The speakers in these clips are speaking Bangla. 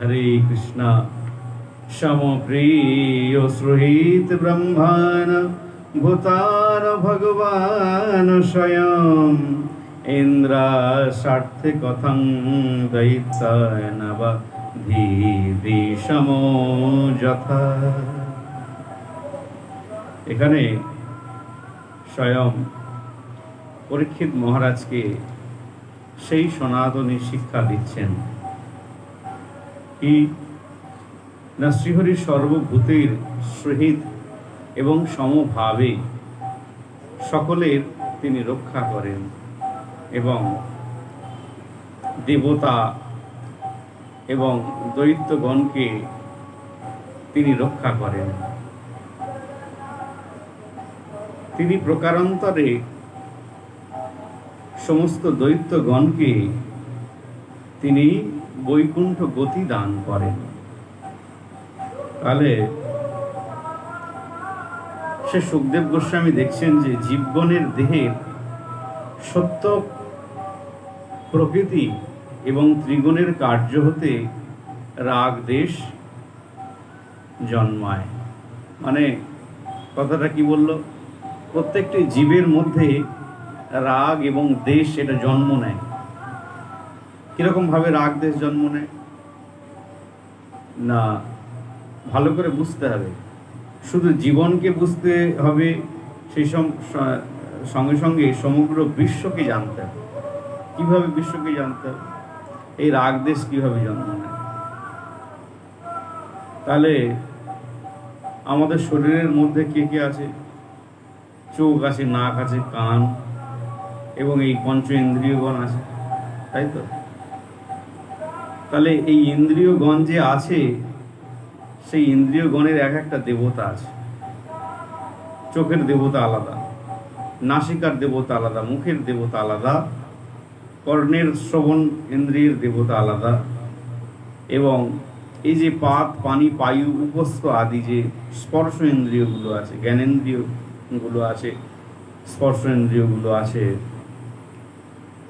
हरे कृष्णा समप्रिय सुहृत ब्रह्मण भूतान भगवान स्वयं इंद्र सार्थे कथं दैत्यान धीरे समो যথা। এখানে স্বয়ং পরীক্ষিত মহারাজকে সেই সনাতনী শিক্ষা দিচ্ছেন কি না, শ্রীহরি সর্বভূতের সহিত এবং সমভাবে সকলের তিনি রক্ষা করেন এবং দেবতা এবং দৈত্যগণকে তিনি রক্ষা করেন। তিনি প্রকারান্তরে সমস্ত দৈত্যগণকে তিনি বৈকুণ্ঠ গতি দান করেন। তাহলে সে সুখদেব গোস্বামী দেখছেন যে জীবগণের দেহের সত্য প্রকৃতি এবং ত্রিগুণের কার্য হতে রাগ দেশ জন্মায়। মানে কথাটা কি বলল, প্রত্যেকটি জীবের মধ্যে রাগ এবং দেশ এটা জন্ম নেয়। কিরকম ভাবে রাগ দেশ জন্ম নেয় না, ভালো করে বুঝতে হবে। শুধু জীবনকে বুঝতে হবে, সেই সঙ্গে সঙ্গে সমগ্র বিশ্বকে জানতে হবে। কিভাবে বিশ্বকে জানতে হবে, এই রাগ দেশ কিভাবে জন্ম নেয়। তাহলে আমাদের শরীরের মধ্যে কে কে আছে? চোখ আছে, নাক আছে, কান এবং এই পঞ্চ ইন্দ্রিয়গণ আছে, তাই তো? তাহলে এই ইন্দ্রিয়গণ যে আছে, সেই ইন্দ্রিয়গণের এক একটা দেবতা আছে। চোখের দেবতা আলাদা, নাসিকার দেবতা আলাদা, মুখের দেবতা আলাদা, কর্ণের শ্রবণ ইন্দ্রিয়ের দেবতা আলাদা, এবং এই যে পাত পানি বায়ু উপস্থ আদি যে স্পর্শ ইন্দ্রিয়গুলো আছে, জ্ঞানেন্দ্রিয়গুলো আছে, স্পর্শ ইন্দ্রিয়গুলো আছে,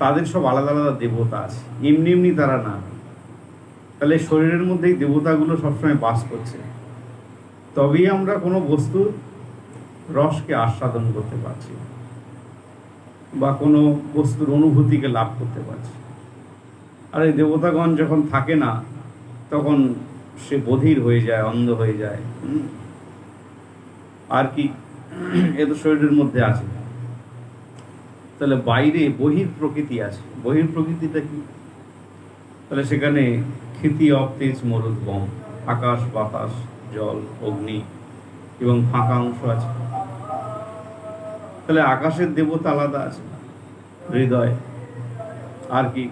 তাদের সব আলাদা আলাদা দেবতা আছে। এমনি এমনি তারা না। তাহলে শরীরের মধ্যেই দেবতাগুলো সবসময় বাস করছে, তবেই আমরা কোনো বস্তুর রসকে আস্বাদন করতে পারছি বা কোনো বস্তুর অনুভূতিকে লাভ করতে পারছি। আর এই দেবতাগণ যখন থাকে না, তখন সে বধির হয়ে যায়, অন্ধ হয়ে যায়। আর কি, এ তো শরীরের মধ্যে আছে। তাহলে বাইরে বহির প্রকৃতি আছে। বহির প্রকৃতিটা কি? তাহলে সেখানে ক্ষিতি অবতেজ মরুদ বম, আকাশ বাতাস জল অগ্নি এবং ফাঁকা অংশ আছে। তাহলে আকাশের দেবতা আলাদা আছে, হৃদয়। আর কি,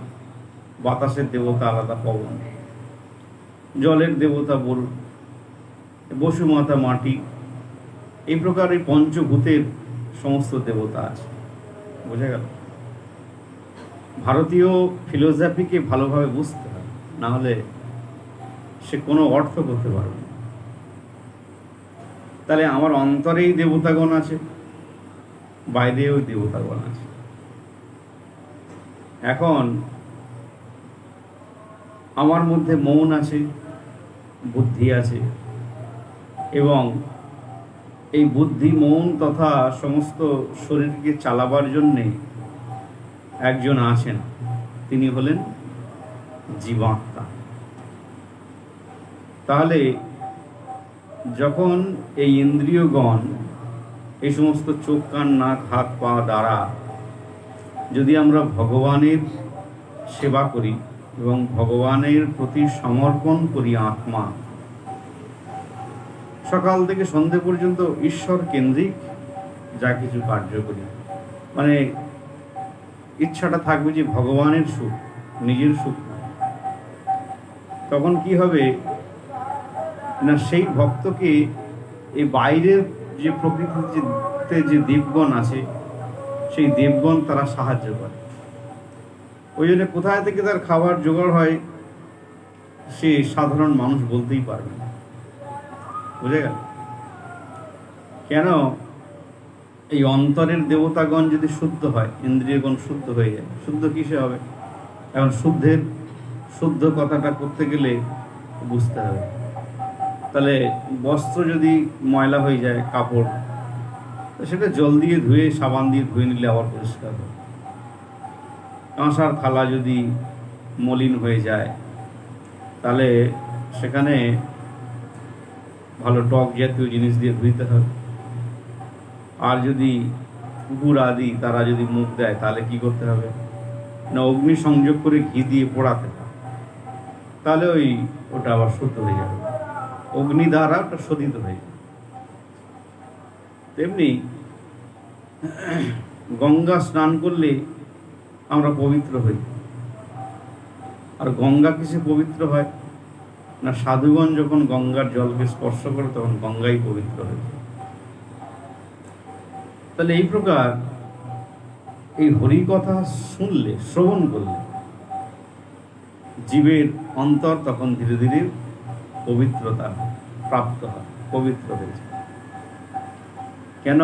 বাতাসের দেবতা আলাদা, পবন। জলের দেবতা বসুমাতা মাটি। এই প্রকার এই পঞ্চভূতের সমস্ত দেবতা আছে। বোঝা গেল? ভারতীয় ফিলোসফিকে ভালোভাবে বুঝতে হবে, না হলে সে কোনো অর্থ করতে পারবে না। তাহলে আমার অন্তরেই দেবতাগণ আছে, বাইরেও দেবতাগণ আছে। এখন আমার মধ্যে মন আছে, বুদ্ধি আছে, এবং এই বুদ্ধি মন তথা সমস্ত শরীরকে চালাবার জন্যে একজন আছেন, তিনি হলেন জীবাত্মা। তাহলে যখন এই ইন্দ্রিয়গণ, এই সমস্ত চোখ কান নাক হাত পা দ্বারা যদি আমরা ভগবানের সেবা করি এবং ভগবানের প্রতি সমর্পণ করি আত্মা, সকাল থেকে সন্ধে পর্যন্ত ঈশ্বর কেন্দ্রিক যা কিছু কার্য করি, মানে ইচ্ছাটা থাকবে যে ভগবানের সুখ, নিজের সুখ। তখন কি হবে না, সেই ভক্তকে এই বাইরের যে প্রকৃতিতে যে দেবগণ আছে, সেই দেবগণ তারা সাহায্য করে। ওই জন্য কোথায় থেকে তার খাবার জোগাড় হয় সে সাধারণ মানুষ বলতেই পারবে না। বুঝে গেল? কেন? এই অন্তরের দেবতাগণ যদি শুদ্ধ হয়, ইন্দ্রিয়গণ শুদ্ধ হয়ে যায়। শুদ্ধ কিসে হবে? এখন শুদ্ধ কথাটা করতে গেলে বুঝতে হবে। তাহলে বস্ত্র যদি ময়লা হয়ে যায়, কাপড়, তো সেটা জল দিয়ে ধুয়ে, সাবান দিয়ে ধুয়ে নিলে আবার পরিষ্কার হবে। কাঁসার থালা যদি মলিন হয়ে যায়, তাহলে সেখানে ভালো টক জাতীয় জিনিস দিয়ে ধুইতে হবে। আর যদি কুকুর আদি তারা যদি মুখ দেয়, তাহলে কি করতে হবে না, অগ্নি সংযোগ করে ঘি দিয়ে পোড়াতে হবে, তাহলে ওটা আবার শুদ্ধ হয়ে যাবে, অগ্নি দ্বারা ওটা শোধিত হয়ে যাবে। তেমনি গঙ্গা স্নান করলে আমরা পবিত্র হই। আর গঙ্গা কিসে পবিত্র হয় না, সাধুগণ যখন গঙ্গার জলকে স্পর্শ করে তখন গঙ্গাই পবিত্র হয়ে যায়। তাহলে এই প্রকার এই হরি কথা শুনলে, শ্রবণ করলে জীবের অন্তর তখন ধীরে ধীরে পবিত্রতা প্রাপ্ত হয়, পবিত্র হয়ে যায়। কেন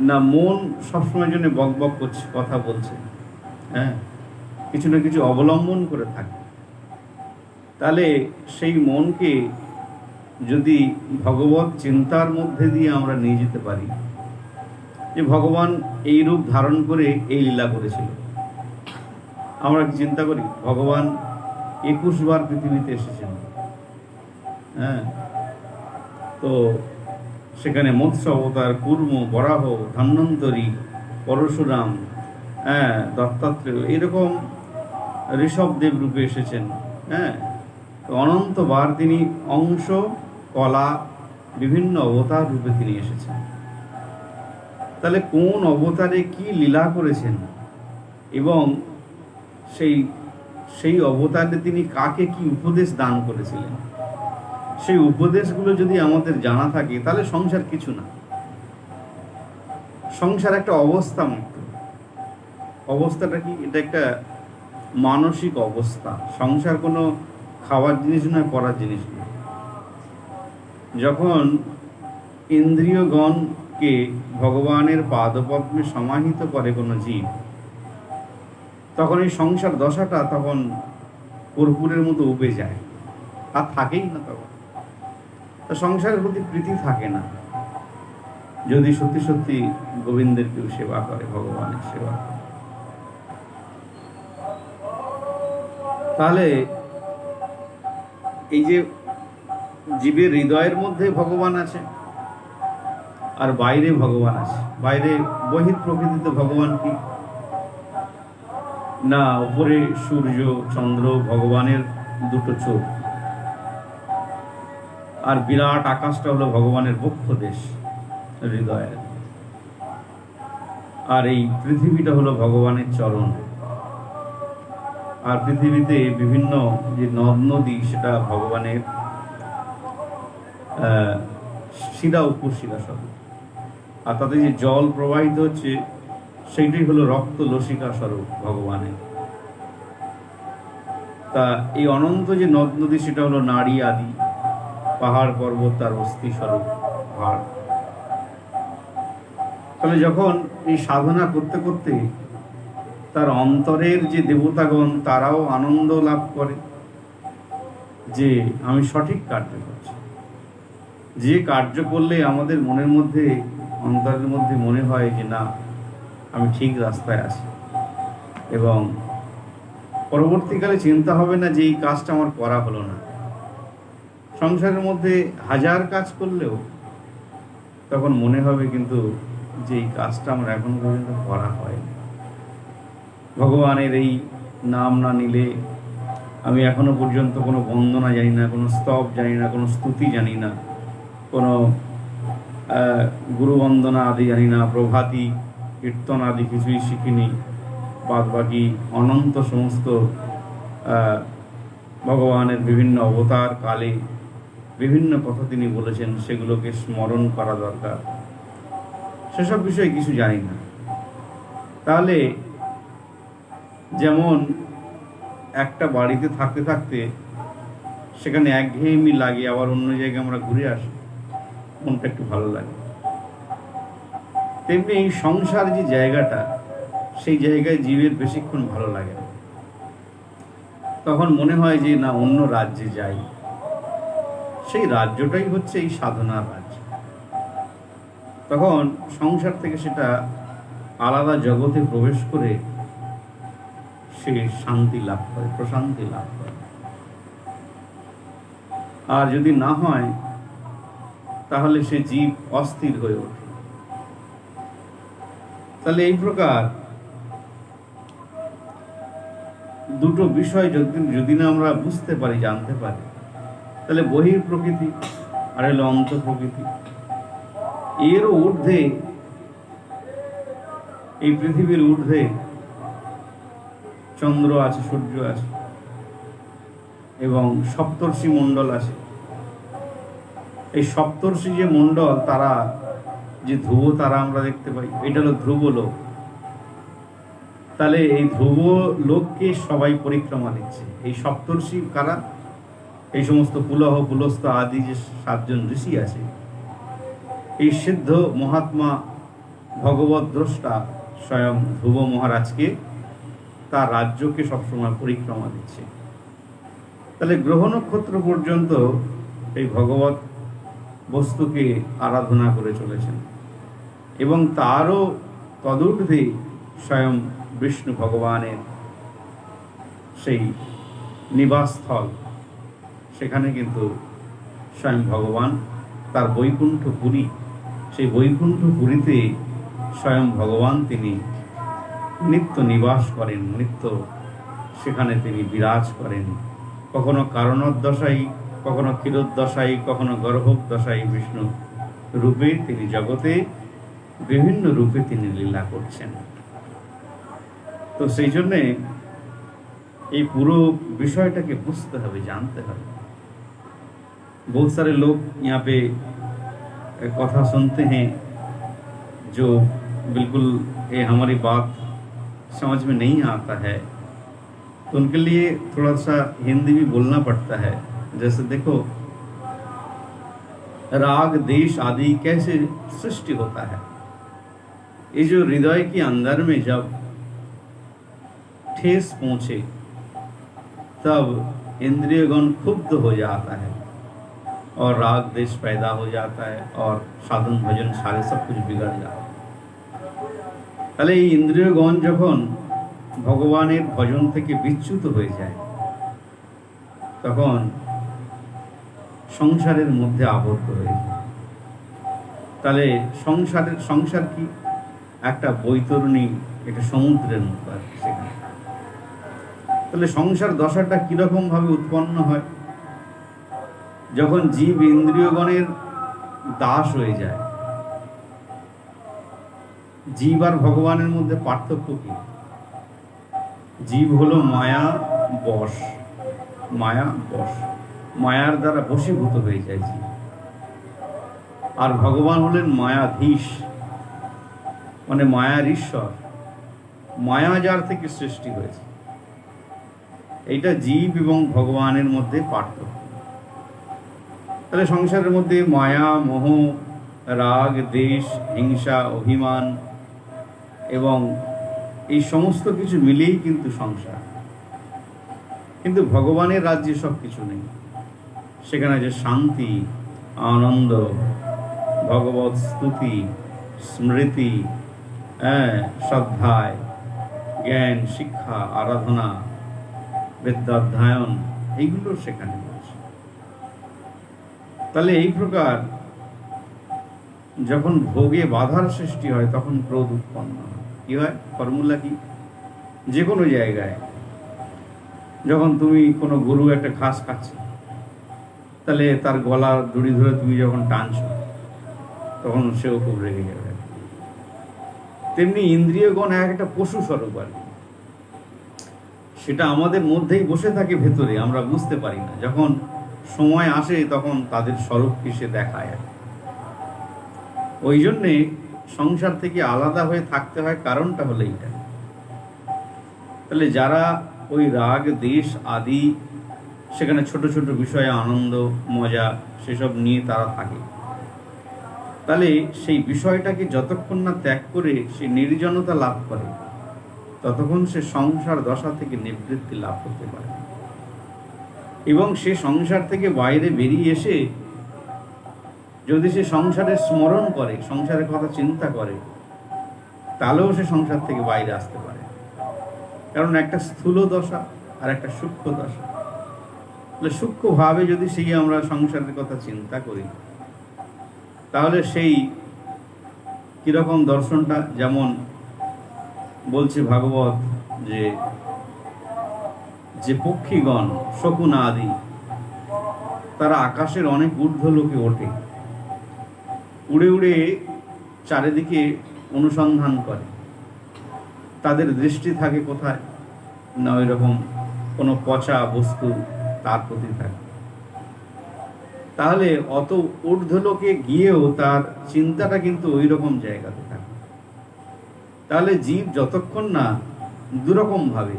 না, মন সবসময় জন্য বক বক করছে, কথা বলছে, হ্যাঁ, কিছু না কিছু অবলম্বন করে থাকে। তাহলে সেই মনকে যদি ভগবত চিন্তার মধ্যে দিয়ে আমরা নিয়ে যেতে পারি, যে ভগবান এই রূপ ধারণ করে এই লীলা করেছিল, আমরা কি চিন্তা করি ভগবান 21 বার পৃথিবীতে এসেছেন, হ্যাঁ, তো সেখানে মৎস্য অবতার, কুর্ম, বরাহ, ধন্বন্তরী, পরশুরাম, হ্যাঁ, দত্তাত্রেয়, এরকম ঋষভদেব রূপে এসেছেন, হ্যাঁ, তো অনন্তবার তিনি অংশ, কলা, বিভিন্ন অবতার রূপে তিনি এসেছেন। তাহলে কোন অবতারে কি লীলা করেছেন এবং সেই অবতারে তিনি কাকে কি উপদেশ দান করেছিলেন, সেই উপদেশগুলো যদি আমাদের জানা থাকে, তাহলে সংসার কিছু না। সংসার একটা অবস্থা মাত্র। অবস্থাটা কি? এটা একটা মানসিক অবস্থা। সংসার কোনো খাওয়ার জিনিস নয়, পড়ার জিনিস নয়। যখন ইন্দ্রিয়গণকে ভগবানের পাদপদ্মে সমাহিত করে কোনো জীব, তখন এই সংসার দশাটা তখন কর্পূরের মতো উবে যায়, আর থাকেই না। তখন সংসারের প্রতি প্রীতি থাকে না, যদি সত্যি সত্যি গোবিন্দের কেউ সেবা করে, ভগবানের সেবা করে। তাহলে এই যে জীবের হৃদয়ের মধ্যে ভগবান আছে আর বাইরে ভগবান আছে। বাইরে বহির প্রকৃতিতে ভগবান কি না, উপরে সূর্য চন্দ্র ভগবানের দুটো চোখ, আর বিরাট আকাশটা হলো ভগবানের বক্ষ দেশ, হৃদয়ের। আর এই পৃথিবীটা হলো ভগবানের চরণ। আর পৃথিবীতে বিভিন্ন যে নদ নদী, সেটা ভগবানের শিরা উপশিরা স্বরূপ। আর তাতে যে জল প্রবাহিত হচ্ছে, সেইটাই হলো রক্ত লসিকা স্বরূপ ভগবানের। তা এই অনন্ত যে নদ নদী, সেটা হলো নারী আদি, পাহাড় পর্বত তার অস্থি স্বরূপ পাহাড়। তাহলে যখন এই সাধনা করতে করতে তার অন্তরের যে দেবতাগণ, তারাও আনন্দ লাভ করে যে আমি সঠিক কার্য করছি। যে কার্য করলে আমাদের মনের মধ্যে, অন্তরের মধ্যে মনে হয় যে না, আমি ঠিক রাস্তায় আছি, এবং পরবর্তীকালে চিন্তা হবে না যে এই কাজটা আমার করা হলো না। সংসারের মধ্যে হাজার কাজ করলেও তখন মনে হবে কিন্তু যে এই কাজটা আমার এখনো পর্যন্ত করা হয়নি। ভগবানের এই নাম না নিলে আমি এখনো পর্যন্ত কোনো বন্দনা জানি না, কোনো স্তব জানি না, কোনো স্তুতি জানি না, কোনো গুরুবন্দনা আদি জানি না, প্রভাতী কীর্তন আদি কিছুই শিখিনি। বাদ বাকি অনন্ত সমস্ত ভগবানের বিভিন্ন অবতার কালে বিভিন্ন কথা তিনি বলেছেন, সেগুলোকে স্মরণ করা দরকার। সেসব বিষয়ে কিছু জানি না। তাহলে যেমন একটা বাড়িতে থাকতে থাকতে সেখানে একঘেয়েমি লাগে, আবার অন্য জায়গায় আমরা ঘুরে আসি, মনটা একটু ভালো লাগে। তেমনি এই সংসার যে জায়গাটা, সেই জায়গায় জীবের বেশিক্ষণ ভালো লাগে না। তো তখন মনে হয় যে না, অন্য রাজ্যে যাই। সেই রাজ্যটাই হচ্ছে এই সাধনার রাজ্য। তখন সংসার থেকে সেটা আলাদা জগতে প্রবেশ করে সে শান্তি লাভ করে, প্রশান্তি লাভ করে। আর যদি না হয় তাহলে সে জীব অস্থির হয়ে ওঠে। তাহলে এই প্রকার দুটো বিষয় যদি না আমরা বুঝতে পারি, জানতে পারি, তাহলে বহির প্রকৃতি আর হলো অন্ত প্রকৃতি, এরও ঊর্ধ্বে, এই পৃথিবীর ঊর্ধ্বে চন্দ্র আছে, সূর্য আছে এবং সপ্তর্ষি মণ্ডল আছে। এই সপ্তর্ষি যে মণ্ডল, তারা যে ধ্রুব তারা আমরা দেখতে পাই, এটা হলো ধ্রুব লোক। তাহলে এই ধ্রুব লোককে সবাই পরিক্রমা দিচ্ছে। এই সপ্তর্ষি কারা? এই সমস্ত পুলহ, পুলস্ত আদি যে 7জন ঋষি আছে, এই সিদ্ধ মহাত্মা ভগবত দ্রষ্টা স্বয়ং ধ্রুব মহারাজকে, তার রাজ্যকে সবসময় পরিক্রমা দিচ্ছে। তাহলে গ্রহ নক্ষত্র পর্যন্ত এই ভগবত বস্তুকে আরাধনা করে চলেছেন এবং তারও তদূর্ধ্বে স্বয়ং বিষ্ণু ভগবানের সেই নিবাসস্থল, সেখানে কিন্তু স্বয়ং ভগবান তার বৈকুণ্ঠপুরী, সেই বৈকুণ্ঠপুরীতে স্বয়ং ভগবান তিনি নিত্য নিবাস করেন, নিত্য সেখানে তিনি বিরাজ করেন। কখনো কারণোদ্দশায়ী, কখনো ক্ষীরোদ্দশায়ী, কখনো গর্ভোদ্দশায়ী বিষ্ণু রূপে তিনি জগতে বিভিন্ন রূপে তিনি লীলা করছেন। তো সেই জন্যে এই পুরো বিষয়টাকে বুঝতে হবে, জানতে হবে। बहुत सारे लोग यहाँ पे कथा सुनते हैं जो बिल्कुल ये हमारी बात समझ में नहीं आता है, तो उनके लिए थोड़ा सा हिंदी भी बोलना पड़ता है। जैसे देखो, राग देश आदि कैसे सृष्टि होता है। ये जो हृदय के अंदर में जब ठेस पहुंचे तब इंद्रियगण क्षुब्ध हो जाता है और राग देश पैदा हो जाता है और साधन भजन सारे सब कुछ बिगड़ जाता है। তাহলে এই ইন্দ্রিয়গণ যখন ভগবানের ভজন থেকে বিচ্যুত হয়ে যায়, তখন সংসারের মধ্যে আবদ্ধ হয়ে যায়। তাহলে সংসার কি? একটা বৈতরণী, একটা সমুদ্রের মতো আর কি সেখানে। তাহলে সংসার দশাটা কিরকম ভাবে উৎপন্ন হয়? যখন জীব ইন্দ্রিয়গণের দাস হয়ে যায়। জীব আর ভগবানের মধ্যে পার্থক্য কি? জীব হলো মায়া বশ, মায়ার দ্বারা বশীভূত হয়ে যায় জীব। আর ভগবান হলেন মায়াধীশ, মানে মায়ার ঈশ্বর। মায়া যার থেকে সৃষ্টি হয়েছে, এইটা জীব এবং ভগবানের মধ্যে পার্থক্য। তাহলে সংসারের মধ্যে মায়া, মোহ, রাগ, দেশ, হিংসা, অভিমান এবং এই সমস্ত কিছু মিলেই কিন্তু সংসার। কিন্তু ভগবানের রাজ্যে সব কিছু নেই। সেখানে যে শান্তি, আনন্দ, ভগবত স্তুতি, স্মৃতি, শ্রদ্ধায়, জ্ঞান, শিক্ষা, আরাধনা, বিদ্যাধ্যয়ন, এইগুলো সেখানে আছে। তাহলে এই প্রকার যখন ভোগে বাধার সৃষ্টি হয়, তখন ক্রোধ উৎপন্ন হয়। কি হয়? ফর্মুলা কি? যে কোনো জায়গায় যখন তুমি কোনো গরু একটা ঘাস খাচ্ছে, তাহলে তার গলা দড়ি ধরে তুমি যখন টানছো, তখন সেও খুব রেগে যাবে। তেমনি ইন্দ্রিয়গণ একটা পশু স্বরূপ আর কি। সেটা আমাদের মধ্যেই বসে থাকে ভেতরে, আমরা বুঝতে পারি না। যখন সময় আসে তখন তাদের স্বরূপকে সে দেখায়। ওই জন্যে সংসার থেকে আলাদা হয়ে থাকতে হয়, কারণটা হলো এইটা। তাহলে যারা ওই রাগ, দেশ আদি, সেখানে ছোট ছোট বিষয়ে আনন্দ, মজা, সেসব নিয়ে তারা থাকে, তাহলে সেই বিষয়টাকে যতক্ষণ না ত্যাগ করে সে নির্জনতা লাভ করে, ততক্ষণ সে সংসার দশা থেকে নিবৃত্তি লাভ করতে পারে। এবং সে সংসার থেকে বাইরে বেরিয়ে এসে যদি সে সংসারের স্মরণ করে, সংসারের কথা চিন্তা করে, তাহলেও সে সংসার থেকে বাইরে আসতে পারে। কারণ একটা স্থূল দশা আর একটা সূক্ষ্ম দশা। তাহলে সূক্ষ্মভাবে যদি সেই আমরা সংসারের কথা চিন্তা করি, তাহলে সেই কীরকম দর্শনটা, যেমন বলছে ভাগবত যে পক্ষীগণ শকুন আদি তারা আকাশের অনেক ঊর্ধ্ব লোকে ওঠে, উড়ে উড়ে চারিদিকে অনুসন্ধান করে। তাদের দৃষ্টি থাকে কোথায় না ওই রকম কোনো পচা বস্তু তার প্রতি থাকে। তাহলে অত ঊর্ধ্বলোকে গিয়েও তার চিন্তাটা কিন্তু ওই রকম জায়গাতে থাকে। তাহলে জীব যতক্ষণ না দুরকমভাবে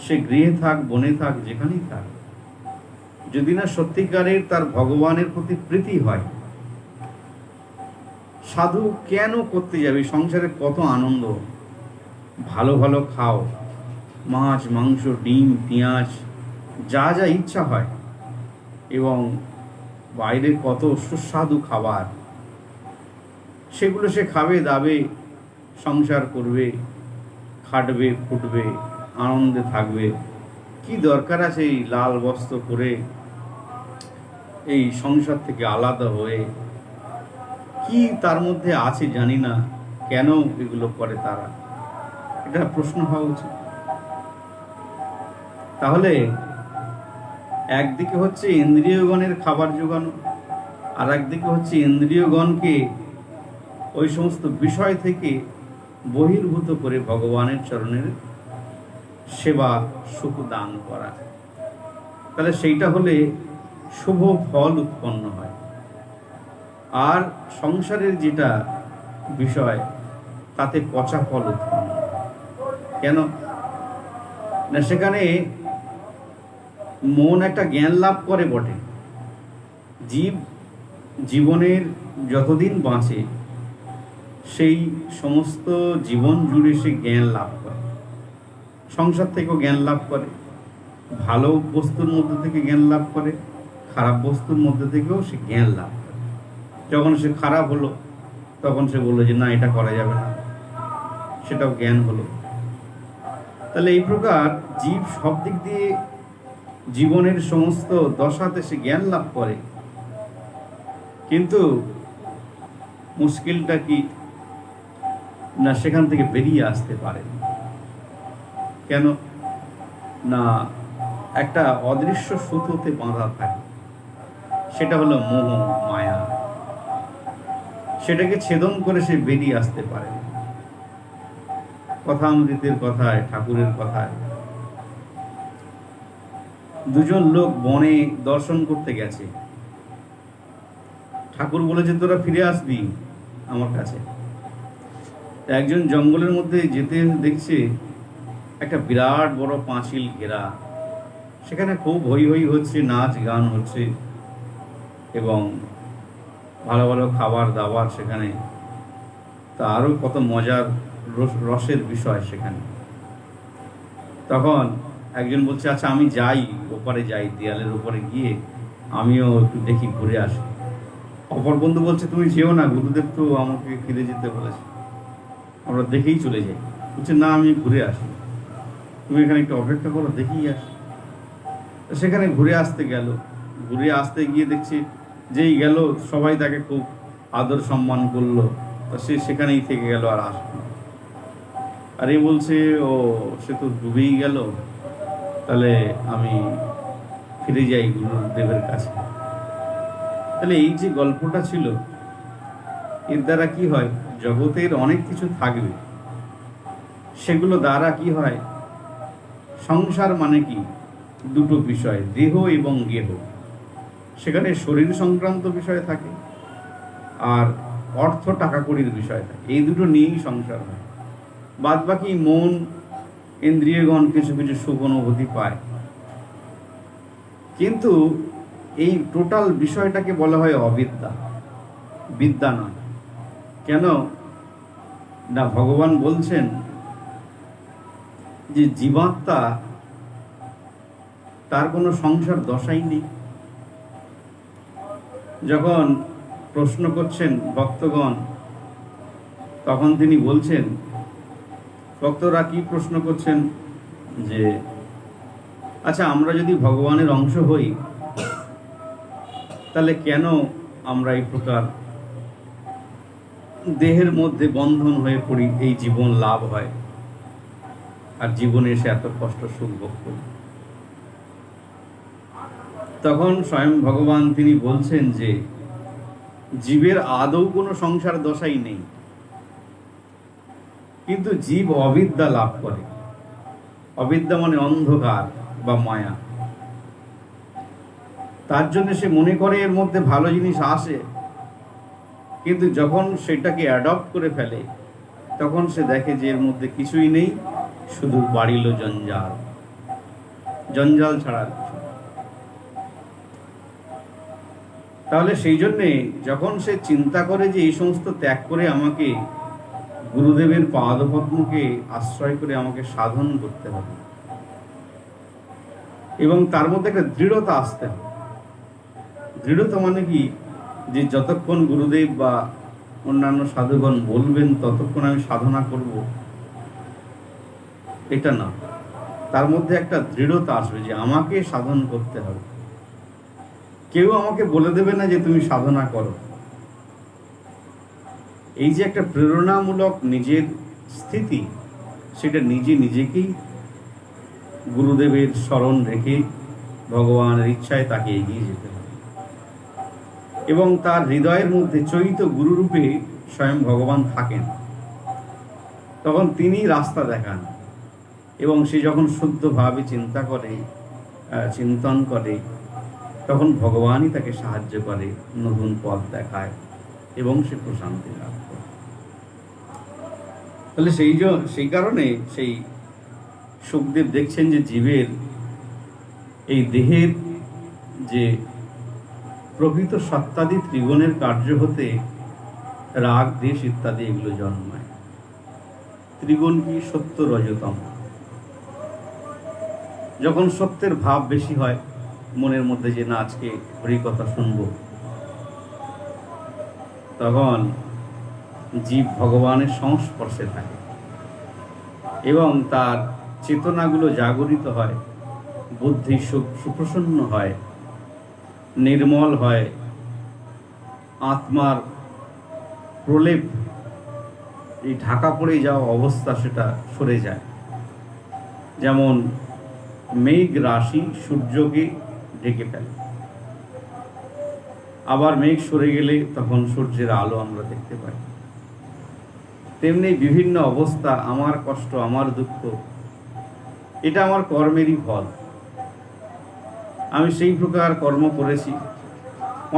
সে গৃহে থাক, বনে থাক, যেখানেই থাক, যদি না সত্যিকারের তার ভগবানের প্রতি প্রীতি হয়, সাধু কেন করতে যাবে? সংসারে কত আনন্দ, ভালো ভালো খাও, মাছ, মাংস, ডিম, পেঁয়াজ, যা যা ইচ্ছা হয়, এবং বাইরে কত সুস্বাদু খাবার, সেগুলো সে খাবে, দাবে, সংসার করবে, খাটবে, ফুটবে, আনন্দে থাকবে। কি দরকার আছে এই লাল বস্ত্র পরে এই সংসার থেকে আলাদা হয়ে? কি তার মধ্যে আছে জানি না, কেন এগুলো করে তারা? এটা প্রশ্ন হওয়া উচিত। তাহলে একদিকে হচ্ছে ইন্দ্রিয়গণের খাবার জোগানো, আর একদিকে হচ্ছে ইন্দ্রিয়গণকে ওই সমস্ত বিষয় থেকে বহির্ভূত করে ভগবানের চরণের সেবা সুখ দান করা। তাহলে সেইটা হলে শুভ ফল উৎপন্ন হয়। আর সংসারের যেটা বিষয়, তাতে পচা ফল উৎপন্ন হয়। কেন না? সেখানে মন একটা জ্ঞান লাভ করে বটে। জীব জীবনের যতদিন বাঁচে সেই সমস্ত জীবন জুড়ে সে জ্ঞান লাভ করে। সংসার থেকেও জ্ঞান লাভ করে, ভালো বস্তুর মধ্যে থেকে জ্ঞান লাভ করে, খারাপ বস্তুর মধ্যে থেকেও সে জ্ঞান লাভ করে। যখন সে খারাপ হলো তখন সে বললো যে না, এটা করা যাবে না, সেটাও জ্ঞান হলো। তাহলে এই প্রকার জীব সব দিক দিয়ে জীবনের সমস্ত দশাতে সে জ্ঞান লাভ করে। কিন্তু মুশকিলটা কি না, সেখান থেকে বেরিয়ে আসতে পারে। কেন না? একটা অদৃশ্য সুতোতে বাঁধা থাকে, সেটা হলো মোহ, মায়া। সেটাকে ছেদন করে সে বেরিয়ে আসতে পারে। কথামৃতের কথায়, ঠাকুরের কথায়, দুজন লোক বনে দর্শন করতে গেছে। ঠাকুর বলেছে তোরা ফিরে আসবি আমার কাছে। একজন জঙ্গলের মধ্যে যেতে দেখছে একটা বিরাট বড় পাঁচিল ঘেরা, সেখানে খুব হই হই হচ্ছে, নাচ গান হচ্ছে, এবং ভালো ভালো খাবার দাবার সেখানে, তা আরও কত মজার রসের বিষয় সেখানে। তখন একজন বলছে আচ্ছা আমি যাই, ওপারে যাই, দেয়ালের ওপারে গিয়ে আমিও একটু দেখি, ঘুরে আসি। অপর বন্ধু বলছে তুমি যেও না, গুরুদেব তো আমাকে ফিরে যেতে বলেছে, আমরা দেখেই চলে যাই। বলছে না, আমি ঘুরে আসি, তুমি এখানে একটু অপেক্ষা করো, দেখেই আসি। সেখানে ঘুরে আসতে গেল। ঘুরে আসতে গিয়ে দেখছি যেই গেল সবাই তাকে খুব আদর সম্মান করলো, তা সে সেখানেই থেকে গেল, আর আসলো। আর এই বলছে ও সে তো ডুবেই গেল, তাহলে আমি ফিরে যাই গুরুদেবের কাছে। তাহলে এই যে গল্পটা ছিল, এর দ্বারা কি হয়, জগতের অনেক কিছু থাকবে, সেগুলো দ্বারা কি হয়, সংসার মানে কি দুটো বিষয়, দেহ এবং গেহ। সেখানে শরীর সংক্রান্ত বিষয় থাকে, আর অর্থ টাকা কড়ির বিষয় থাকে। এই দুটো নিয়েই সংসার হয়। বাদ বাকি মন, ইন্দ্রিয়গণ কিছু কিছু সুখ অনুভূতি পায়, কিন্তু এই টোটাল বিষয়টাকে বলা হয় অবিদ্যা, বিদ্যা নয়। কেন না? ভগবান বলছেন যে জীবাত্মা তার কোনো সংসার দশাই নেই। যখন প্রশ্ন করছেন ভক্তগণ, তখন তিনি বলছেন, ভক্তরা কি প্রশ্ন করছেন যে আচ্ছা, আমরা যদি ভগবানের অংশ হই তাহলে কেন আমরা এই প্রকার দেহের মধ্যে বন্ধন হয়ে পড়ি, এই জীবন লাভ হয় আর জীবনে এসে এত কষ্ট সুখ ভোগ করি? তখন স্বয়ং ভগবান তিনি বলছেন যে জীবের আদৌ কোনো সংসার দশাই নেই, কিন্তু জীব অবিদ্যা লাভ করে। অবিদ্যা মানে অন্ধকার বা মায়া। তার জন্য সে মনে করে এর মধ্যে ভালো জিনিস আসে, কিন্তু যখন সেটাকে অ্যাডপ্ট করে ফেলে তখন সে দেখে যে এর মধ্যে কিছুই নেই, শুধু বাড়িল জঞ্জাল, জঞ্জাল ছাড়া কিছু। তাহলে সেই জন্যে যখন সে চিন্তা করে যে এই সমস্ত ত্যাগ করে আমাকে গুরুদেবের পাদপদ্মকে আশ্রয় করে আমাকে সাধন করতে হবে, এবং তার মধ্যে একটা দৃঢ়তা আসতে হবে। দৃঢ়তা মানে কি, যে যতক্ষণ গুরুদেব বা অন্যান্য সাধুগণ বলবেন ততক্ষণ আমি সাধনা করব, এটা না। তার মধ্যে একটা দৃঢ়তা আসবে যে আমাকে সাধন করতে হবে। কেউ আমাকে বলে দেবে না যে তুমি সাধনা করো। এই যে একটা প্রেরণামূলক নিজের স্থিতি, সেটা নিজেকেই গুরুদেবের স্মরণ রেখে ভগবানের ইচ্ছায় তাকে এগিয়ে যেতে হবে। এবং তার হৃদয়ের মধ্যে চৈত গুরুরূপে স্বয়ং ভগবান থাকেন, তখন তিনি রাস্তা দেখান। এবং সে যখন শুদ্ধভাবে চিন্তন করে, তখন ভগবানই তাকে সাহায্য করে, নতুন পথ দেখায় এবং সে প্রশান্তি লাভ করে। তাহলে সেই কারণে সেই সুখদেব দেখছেন যে জীবের এই দেহের যে প্রকৃত সত্তাদি ত্রিগুণের কার্য হতে রাগ, দেশ ইত্যাদি এগুলো জন্মায়। ত্রিগুণ কি? সত্য, রজতম। যখন সত্যের ভাব বেশি হয় মনের মধ্যে, যে না আজকে হরি কথা শুনব, তখন জীব ভগবানের সংস্পর্শে থাকে এবং তার চেতনাগুলো জাগরিত হয়, বুদ্ধি সুপ্রসন্ন হয়, নির্মল হয়, আত্মার প্রলেপ, এই ঢাকা পড়ে যাওয়া অবস্থা সেটা সরে যায়। যেমন মেঘ রাশি সূর্যকে ঢেকে ফেলে, আবার মেঘ সরে গেলে তখন সূর্যের আলো আমরা দেখতে পাই। তেমনি বিভিন্ন অবস্থা, আমার কষ্ট, আমার দুঃখ, এটা আমার কর্মেরই ফল। আমি সেই প্রকার কর্ম করেছি।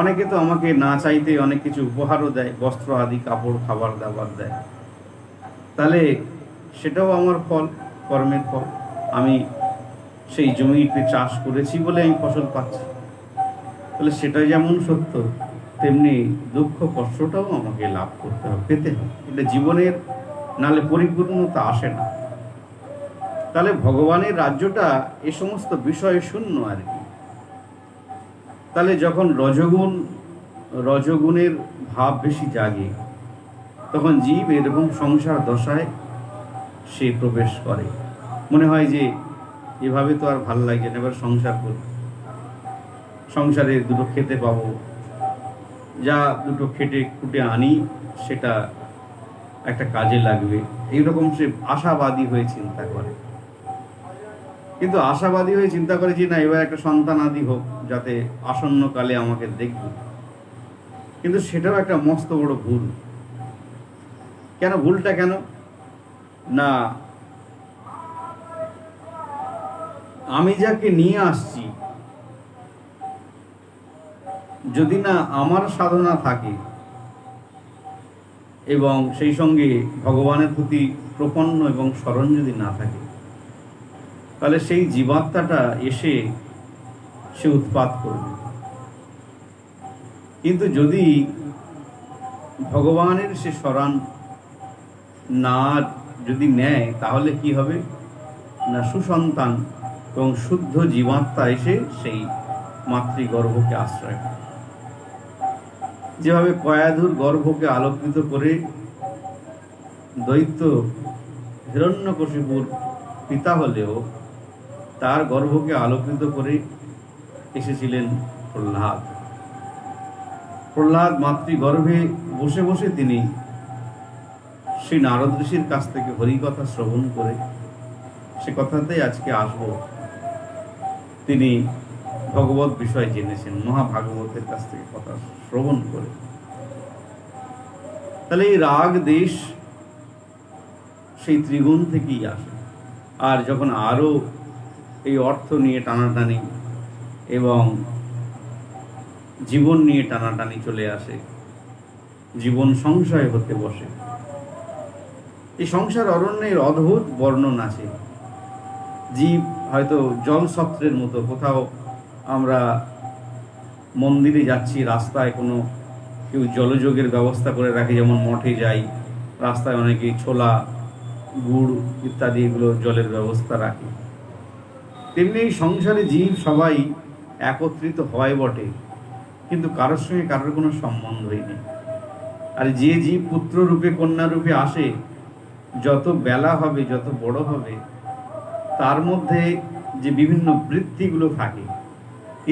অনেকে তো আমাকে না চাইতে অনেক কিছু উপহারও দেয়, বস্ত্র আদি, কাপড়, খাবার দাবার দেয়। তাহলে সেটাও আমার ফল, কর্মের ফল। আমি সেই জমিতে চাষ করেছি বলে আমি ফসল পাচ্ছি। তাহলে সেটা যেমন সত্য, তেমনি দুঃখ কষ্টটাও আমাকে লাভ করতে হবে, পেতে হবে। এটা জীবনের, নালে পরিপূর্ণতা আসে না। তাহলে ভগবানের রাজ্যটা এ সমস্ত বিষয় শূন্য আর কি। তাহলে যখন রজগুণের ভাব বেশি জাগে, তখন জীব এরকম সংসার দশায় সে প্রবেশ করে। মনে হয় যে এভাবে তো আর ভাল লাগে না, এবার সংসার করব, সংসারে দুটো খেতে পাবো, যা দুটো খেটে খুঁটে আনি সেটা একটা কাজে লাগবে, এইরকম সে আশাবাদী হয়ে চিন্তা করে। কিন্তু আশাবাদী হয়ে চিন্তা করে যে না, এবার একটা সন্তান আদি হোক, যাতে আসন্নকালে আমাকে দেখবে। কিন্তু সেটাও একটা মস্ত বড় ভুল। কেন? ভুলটা কেন না, আমি যাকে নিয়ে আসছি, যদি না আমার সাধনা থাকে এবং সেই সঙ্গে ভগবানের প্রতি প্রপন্ন এবং স্মরণ যদি না থাকে, তাহলে সেই জীবাত্মাটা এসে সে উৎপাত করবে। কিন্তু যদি ভগবানের সে স্মরণ না যদি নেয়, তাহলে কি হবে না, সুসন্তান এবং শুদ্ধ জীবাত্মা এসে সেই মাতৃগর্ভকে আশ্রয় করে। যেভাবে কয়াধুর গর্ভকে আলোকিত করে দৈত্য হিরণ্যকশিপুর পিতা হলেও তার গর্ভকে আলোকিত করে এসেছিলেন প্রহ্লাদ। প্রহ্লাদ মাতৃগর্ভে বসে বসে তিনি শ্রী নারদ ঋষির কাছ থেকে হরিকথা শ্রবণ করে, সে কথাতেই আজকে আসব, তিনি ভগবত বিষয় জেনেছেন মহাভাগবতের কাছ থেকে কথা শ্রবণ করে। তাহলে এই রাগ দেশ সেই ত্রিগুণ থেকেই আসে। আর যখন আরো এই অর্থ নিয়ে টানাটানি এবং জীবন নিয়ে টানাটানি চলে আসে, জীবন সংশয় হতে বসে। এই সংসার অরণ্যের অদ্ভুত বর্ণন আছে। জীব হয়তো জলছত্রের মতো, কোথাও আমরা মন্দিরে যাচ্ছি, রাস্তায় কোনো কেউ জলযোগের ব্যবস্থা করে রাখে, যেমন মঠে যাই, রাস্তায় অনেকেই ছোলা, গুড় ইত্যাদি এগুলো জলের ব্যবস্থা রাখে। তেমনি এই সংসারে জীব সবাই একত্রিত হয় বটে, কিন্তু কারোর সঙ্গে কারোর কোনো সম্বন্ধই নেই। আর যে জীব পুত্র রূপে কন্যা রূপে আসে, যত বেলা হবে, যত বড় হবে, তার মধ্যে যে বিভিন্ন বৃত্তিগুলো থাকে,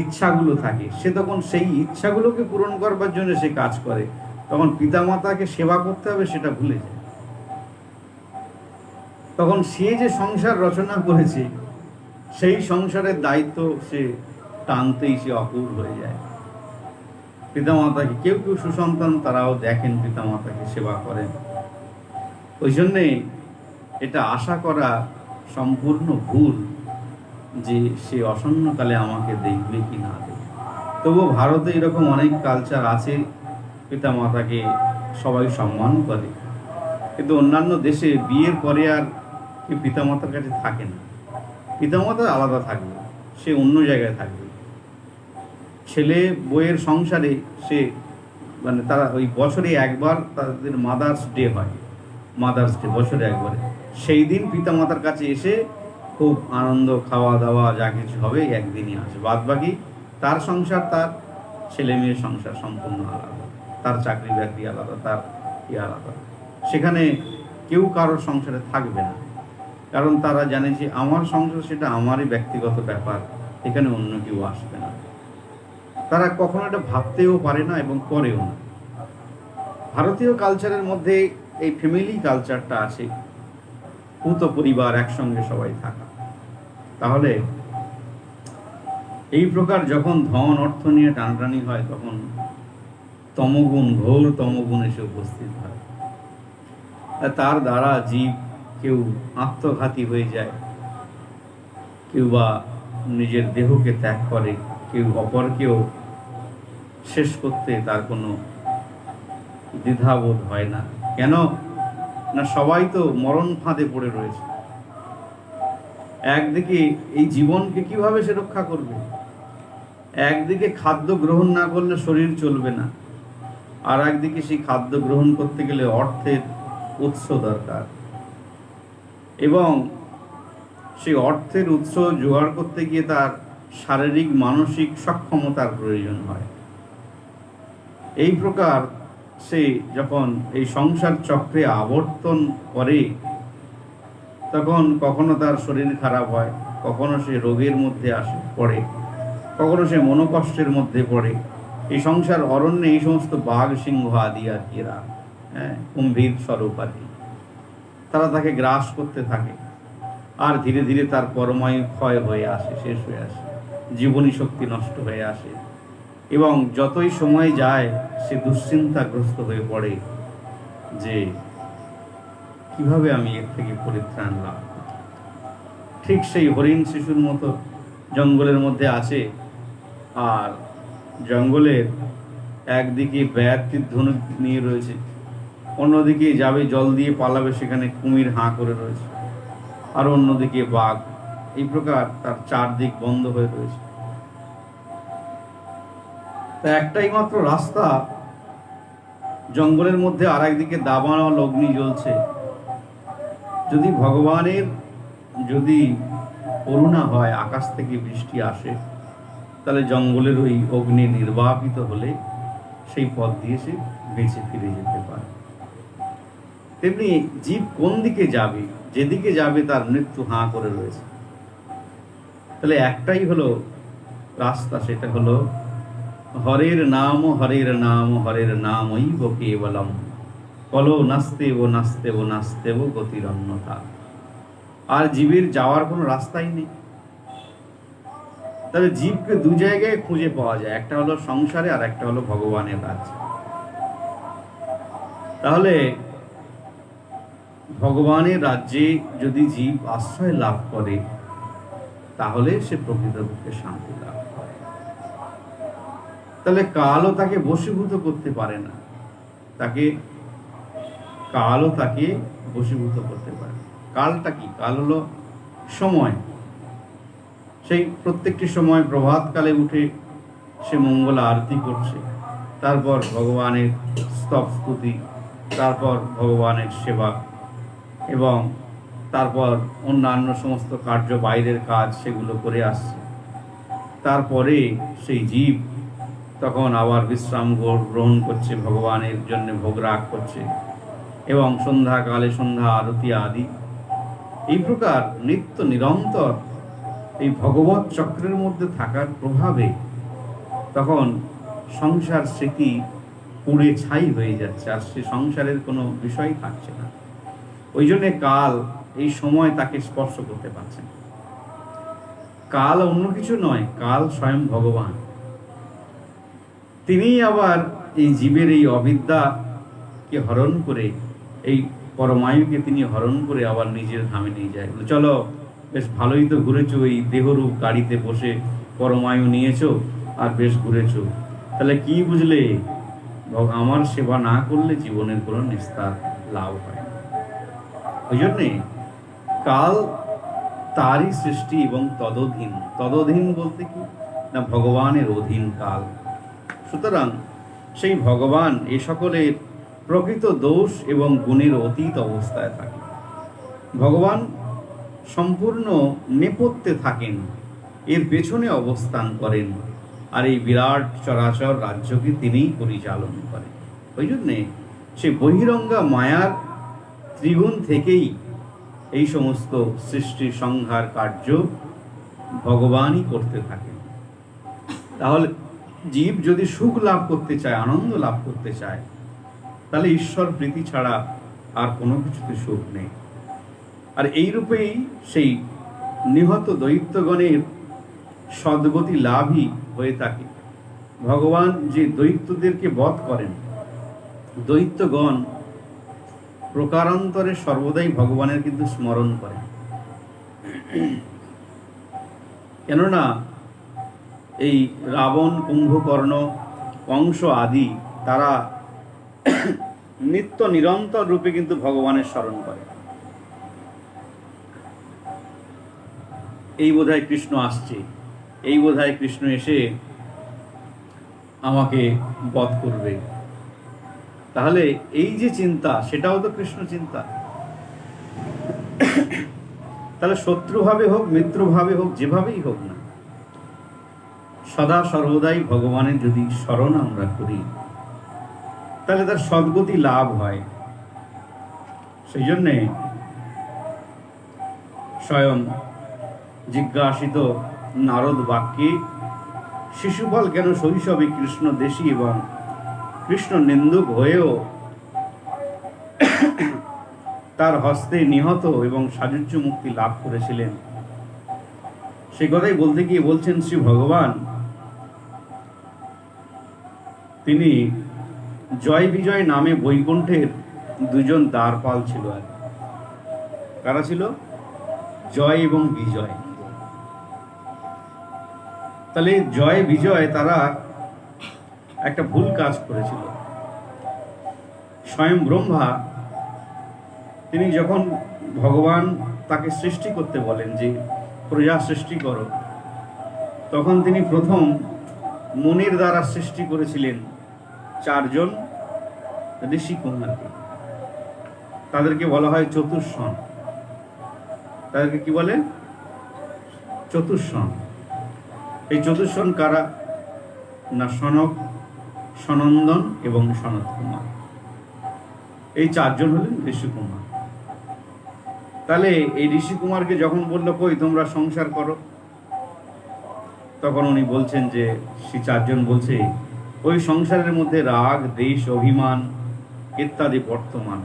ইচ্ছাগুলো থাকে, সে তখন সেই ইচ্ছাগুলোকে পূরণ করবার জন্য সে কাজ করে। তখন পিতামাতাকে সেবা করতে হবে সেটা ভুলে যায়। তখন সে যে সংসার রচনা করেছে, সেই সংসারের দায়িত্ব সে টানতেই সে অপূর হয়ে যায়। পিতামাতাকে কেউ কেউ সুসন্তান তারাও দেখেন, পিতামাতাকে সেবা করেন। ওই জন্যে এটা আশা করা সম্পূর্ণ ভুল যে সে অসন্নকালে আমাকে দেখবে কি না দেখবে। তবুও ভারতে এরকম অনেক কালচার আছে, পিতামাতাকে সবাই সম্মান করে, কিন্তু অন্যান্য দেশে বিয়ের পরে আর কেউ পিতামাতার কাছে থাকে না। পিতামাতা আলাদা থাকবে, সে অন্য জায়গায় থাকবে। ছেলে বউয়ের সংসারে সে মানে তারা ওই বছরে একবার তাদের মাদার্স ডে হয়, মাদার্স ডে বছরে একবারে, সেই দিন পিতামাতার কাছে এসে খুব আনন্দ, খাওয়া দাওয়া যা কিছু হবে একদিনই আসে। বাদ বাকি তার সংসার, তার ছেলে মেয়ের সংসার সম্পূর্ণ আলাদা, তার চাকরি বাকরি আলাদা, তার আলাদা। সেখানে কেউ কারোর সংসারে থাকবে না, কারণ তারা জানে যে আমার সংসার সেটা আমারই ব্যক্তিগত ব্যাপার, এখানে অন্য কেউ আসবে না। তারা কখনো এটা ভাবতেও পারে না এবং করেও না। ভারতীয় কালচারের মধ্যে এই ফ্যামিলি কালচারটা আছে, পূত পরিবার, একসঙ্গে সবাই থাকা। তাহলে এই প্রকার যখন ধন অর্থ নিয়ে টানটানি হয়, তখন তমগুণ, ঘোর তমগুণ এসে উপস্থিত হয়। তার দ্বারা জীব কেউ আত্মঘাতী হয়ে যায়, কেউ বা নিজের দেহকে ত্যাগ করে, কেউ অপরকেও শেষ করতে তার কোনো দ্বিধাবোধ হয় না। কেন না, সবাই তো মরণ ফাঁদে পড়ে রয়েছে। একদিকে এই জীবনকে কিভাবে সে রক্ষা করবে, একদিকে খাদ্য গ্রহণ না করলে শরীর চলবে না, আর একদিকে সেই খাদ্য গ্রহণ করতে গেলে অর্থের উৎস দরকার, এবং সেই অর্থের উৎস জোগাড় করতে গিয়ে তার শারীরিক মানসিক সক্ষমতার প্রয়োজন হয়। এই প্রকার সে যখন এই সংসার চক্রে আবর্তন করে, তখন কখনো তার শরীর খারাপ হয়, কখনো সে রোগের মধ্যে পড়ে, কখনো সে মনোকষ্টের মধ্যে পড়ে। এই সংসার অরণ্যে এই সমস্ত বাঘ, সিংহ আদি আর কি এরা কুম্ভীর স্বরূপ আর কি, তারা তাকে গ্রাস করতে থাকে। আর ধীরে ধীরে তার পরমায়ু ক্ষয় হয়ে আসে, শেষ হয়ে আসে, জীবনী শক্তি নষ্ট হয়ে আসে, এবং যতই সময় যায় সে দুশ্চিন্তাগ্রস্ত হয়ে পড়ে যে কিভাবে আমি এর থেকে পরিত্রাণ লাভ করব। ঠিক সেই হরিণ শিশুর মতো জঙ্গলের মধ্যে আছে, আর জঙ্গলের একদিকে ব্যায়াতির ধনুক নিয়ে রয়েছে, অন্যদিকে যাবে জল দিয়ে পালাবে, সেখানে কুমির হাঁ করে রয়েছে, আর অন্যদিকে বাঘ। এই প্রকার তার চারদিক বন্ধ হয়ে রয়েছে। তা একটাই মাত্র রাস্তা, জঙ্গলের মধ্যে আর একদিকে দাবানল অগ্নি জ্বলছে। যদি ভগবানের করুণা হয়, আকাশ থেকে বৃষ্টি আসে, তাহলে জঙ্গলের ওই অগ্নি নির্বাপিত হলে সেই পথ দিয়ে সে বেঁচে ফিরে যেতে পারে। তেমনি জীব কোন দিকে যাবে, যেদিকে যাবে তার মৃত্যু হাঁ করে রয়েছে। তাহলে একটাই হলো রাস্তা, সেটা হলো হরের নাম হরের নাম হরের নামৈব কেবলম কলো নাস্তেব নাস্তেব নাস্তেব গতিরন্যতা। আর জীবের যাওয়ার কোনো রাস্তাই নেই। তাহলে জীবকে দু জায়গায় খুঁজে পাওয়া যায়, একটা হলো সংসারে আর একটা হলো ভগবানের রাজ্যে। তাহলে ভগবানের রাজ্যে যদি জীব আশ্রয় লাভ করে তাহলে সে প্রকৃতপক্ষে শান্তি লাভ করে। তাহলে কালও তাকে বশীভূত করতে পারে না, কালও তাকে বশীভূত করতে পারে। কালটা কি? কাল হলো সময়। সেই প্রত্যেকটি সময় প্রভাতকালে উঠে সে মঙ্গল আরতি করছে, তারপর ভগবানের স্তব স্তুতি, তারপর ভগবানের সেবা, এবং তারপর অন্যান্য সমস্ত কার্য, বাইরের কাজ, সেগুলো করে আসছে। তারপরে সেই জীব তখন আবার বিশ্রাম গ্রহণ করছে, ভগবানের জন্য ভোগ রাগ করছে, এবং সন্ধ্যাকালে সন্ধ্যা আরতি আদি। এই প্রকার নিত্য নিরন্তর এই ভগবৎ চক্রের মধ্যে থাকার প্রভাবে তখন সংসার স্মৃতি পুড়ে ছাই হয়ে যাচ্ছে, আর সে সংসারের কোনো বিষয় থাকছে না। ওই জন্যে কাল এই সময় তাকে স্পর্শ করতে পারছে না। কাল অন্য কিছু নয়, কাল স্বয়ং ভগবান। তিনি আবার এই জীবের এই অবিদ্যাকে হরণ করে, এই পরমায়ুকে তিনি হরণ করে আবার নিজের ধামে নিয়ে যায়। চলো, বেশ ভালোই তো ঘুরেছো, এই দেহরূপ গাড়িতে বসে পরমায়ু নিয়েছো আর বেশ ঘুরেছো। তাহলে কি বুঝলে? আমার সেবা না করলে জীবনের কোনো নিস্তার লাভ হয় না। ওই জন্যে কাল তারই সৃষ্টি এবং তদধীন। তদধীন বলতে কি না, ভগবানের অধীন কাল। সুতরাং সেই ভগবান এ সকলের প্রকৃত দোষ এবং গুণের অতীত অবস্থায় থাকে। ভগবান সম্পূর্ণ নেপথ্যে থাকেন, এর পেছনে অবস্থান করেন, আর এই বিরাট চরাচর রাজ্যকে তিনিই পরিচালন করেন। ওই জন্যে সে বহিরঙ্গা মায়ার ত্রিগুণ থেকেই এই সমস্ত সৃষ্টি সংহার কার্য ভগবানই করতে থাকেন। তাহলে জীব যদি সুখ লাভ করতে চায়, আনন্দ লাভ করতে চায়, তাহলে ঈশ্বর প্রীতি ছাড়া আর কোনো কিছুতে সুখ নেই। আর এই রূপেই সেই নিহত দৈত্যগণের সদ্গতি লাভই হয়ে থাকে। ভগবান যে দৈত্যদেরকে বধ করেন, দৈত্যগণ প্রকারান্তরে সর্বদাই ভগবানের কিন্তু স্মরণ করেন। কেননা এই রাবণ, কুম্ভকর্ণ, কংস আদি তারা নিত্য নিরন্তর রূপে কিন্তু ভগবানের স্মরণ করে। এই বোধহয় কৃষ্ণ আসছে, এই বোধহয় কৃষ্ণ এসে আমাকে বধ করবে। তাহলে এই যে চিন্তা, সেটাও তো কৃষ্ণ চিন্তা। তাহলে শত্রুভাবে হোক, মিত্রভাবে হোক, যেভাবেই হোক না, সদা সর্বদাই ভগবানের যদি স্মরণ আমরা করি, তাহলে তার সদ্গতি লাভ হয়। সেই জন্যে স্বয়ং জিজ্ঞাসিত নারদ বাক্যে, শিশুপাল কেন শৈশবে কৃষ্ণ দেশী এবং কৃষ্ণ নিন্দুক হয়েও তার হস্তে নিহত এবং সাযুজ্য মুক্তি লাভ করেছিলেন? সে কথাই বলতে গিয়ে বলছেন শ্রী ভগবান তিনি জয় বিজয় নামে বৈকুণ্ঠের দুজন দ্বারপাল ছিল। আর কারা ছিল? জয় এবং বিজয়। তাহলে জয় বিজয় তারা একটা ভুল কাজ করেছিল। স্বয়ং ব্রহ্মা তিনি যখন ভগবান তাকে সৃষ্টি করতে বলেন যে প্রজা সৃষ্টি করো, তখন তিনি প্রথম মনের দ্বারা সৃষ্টি করেছিলেন 4 জন ঋষি কুমারকে। তাদেরকে বলা হয় চতুর্ষণ। তাদেরকে কি বলে? চতুষ্ষণ। এই চতুষ্ষণ কারা? না সনক, সনন্দন এবং সনত কুমার। এই চারজন হলেন ঋষিকুমার। তাহলে এই ঋষিকুমারকে যখন বললো কই তোমরা সংসার করো, তখন উনি বলছেন যে সেই চারজন বলছে ওই সংসারের মধ্যে রাগ, দেশ, অভিমান ইত্যাদি বর্তমান,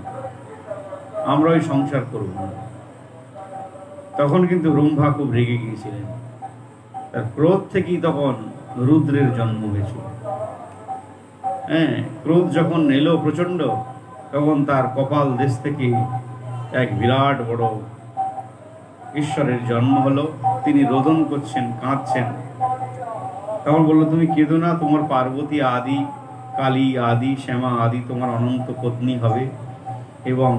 আমরা ওই সংসার করব না। তখন কিন্তু রম্ভা খুব রেগে গিয়েছিলেন। তার ক্রোধ থেকেই তখন রুদ্রের জন্ম হয়েছিল। হ্যাঁ, ক্রোধ যখন এলো প্রচন্ড, তখন তার কপাল দেশ থেকে এক বিরাট বড় ঈশ্বরের জন্ম হলো। তিনি রোদন করছেন, কাঁদছেন। তখন বললো তুমি কেঁদো না, তোমার পার্বতী আদি, কালী আদি, শ্যামা আদি তোমার অনন্ত পত্নী হবে, এবং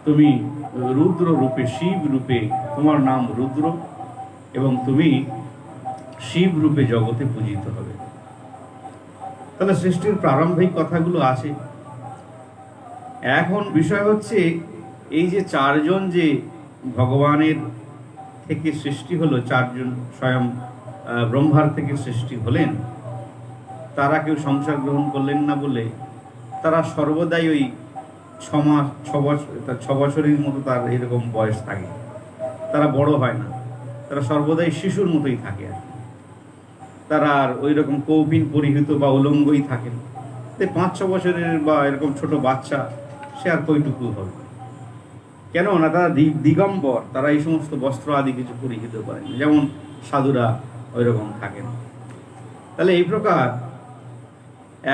তুমি রুদ্র রূপে, শিব রূপে, তোমার নাম রুদ্র, এবং তুমি শিব রূপে জগতে পূজিত হবে। তাহলে সৃষ্টির প্রারম্ভিক কথাগুলো আছে। এখন বিষয় হচ্ছে এই যে চারজন যে ভগবানের থেকে সৃষ্টি হলো, চারজন স্বয়ং ব্রহ্মার থেকে সৃষ্টি হলেন, তারা কেউ সংসার গ্রহণ করলেন না বলে তারা সর্বদাই ওই 6 বছরের মতো তার এরকম বয়স থাকে। তারা বড় হয় না, তারা সর্বদাই শিশুর মতোই থাকে আর কি। তারা আর ওই রকম কৌপিন পরিহিত বা উলঙ্গই থাকেন। 5-6 বছরের বা এরকম ছোট বাচ্চা, সে আর কইটুকু হবে কেন না? তারা দিগম্বর, তারা এই সমস্ত বস্ত্র আদি কিছু পরিহিত করেন, যেমন সাধুরা ওই রকম থাকেন। তাহলে এই প্রকার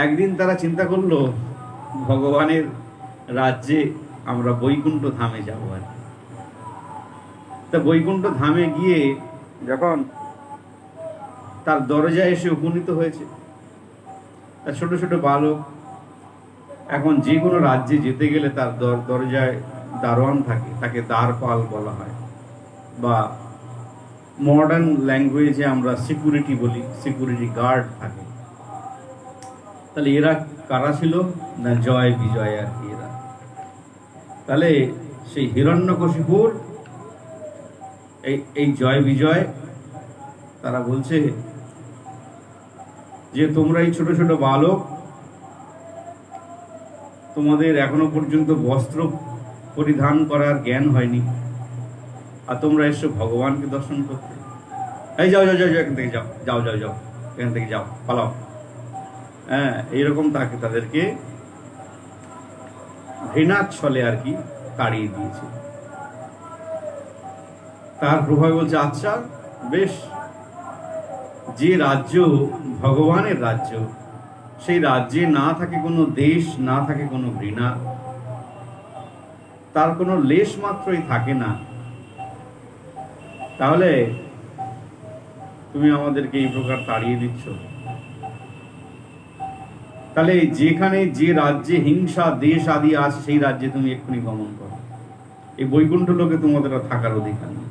একদিন তারা চিন্তা করলো ভগবানের রাজ্যে আমরা বৈকুণ্ঠ ধামে যাবো আর কি। তা বৈকুণ্ঠ ধামে গিয়ে যখন তার দরজায় এসে উপনীত হয়েছে, তার ছোট ছোট বালক, এখন যে কোনো রাজ্যে যেতে গেলে তার দরজায় দারোয়ান থাকে, তাকে দ্বারপাল বলা হয়, বা মডার্ন ল্যাঙ্গুয়েজে আমরা সিকিউরিটি বলি, সিকিউরিটি গার্ড থাকে। তাহলে এরা কারা ছিল না? জয় বিজয় আর কি এরা। তাহলে সেই হিরণ্যকশিপুর এই জয় বিজয় তারা বলছে যে তোমরা এই ছোট ছোট বালক, তোমাদের এখনো পর্যন্ত বস্ত্র পরিধান করার জ্ঞান হয়নি, আর তোমরা এসো ভগবানকে দর্শন করতে। এই যাও যাও যাও, এখান থেকে যাও, যাও যাও যাও, এখান থেকে যাও, পালাও। হ্যাঁ, এইরকম তাদেরকে ঘৃণার ছলে আর কি তাড়িয়ে দিয়েছে। তার প্রভাবে বলছে আচ্ছা বেশ, যে রাজ্য ভগবানের রাজ্য, সেই রাজ্যে না থাকে কোনো দেশ, না থাকে কোনো ঘৃণা, তার কোনো লেশ মাত্রই থাকে না, তাহলে তুমি আমাদেরকে এই প্রকার তাড়িয়ে দিচ্ছ। তাহলে যেখানে যে রাজ্যে হিংসা দেশ আদি আছে, সেই রাজ্যে তুমি এক্ষুনি গমন করো। এই বৈকুণ্ঠ লোকে তোমাদের থাকার অধিকার নেই,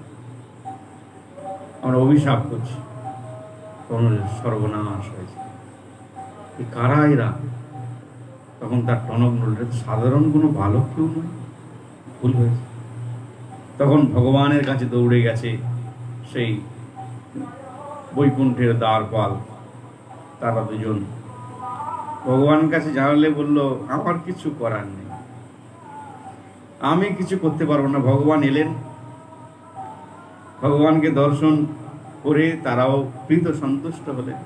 আমরা অভিশাপ করছি, তোমাদের সর্বনাশ হয়েছে। এই কারা এরা? তখন তার টনক নড়ল, সাধারণ কোনো বালক কেউ নয়, ভুল হয়েছে। তখন ভগবানের কাছে দৌড়ে গেছে সেই বৈকুণ্ঠের দ্বারপাল, তারা দুজন ভগবানের কাছে জানালে বলল আমার কিছু করার নেই, আমি কিছু করতে পারবো না। ভগবান এলেন, ভগবানকে দর্শন করে তারাও প্রীত সন্তুষ্ট হলেন।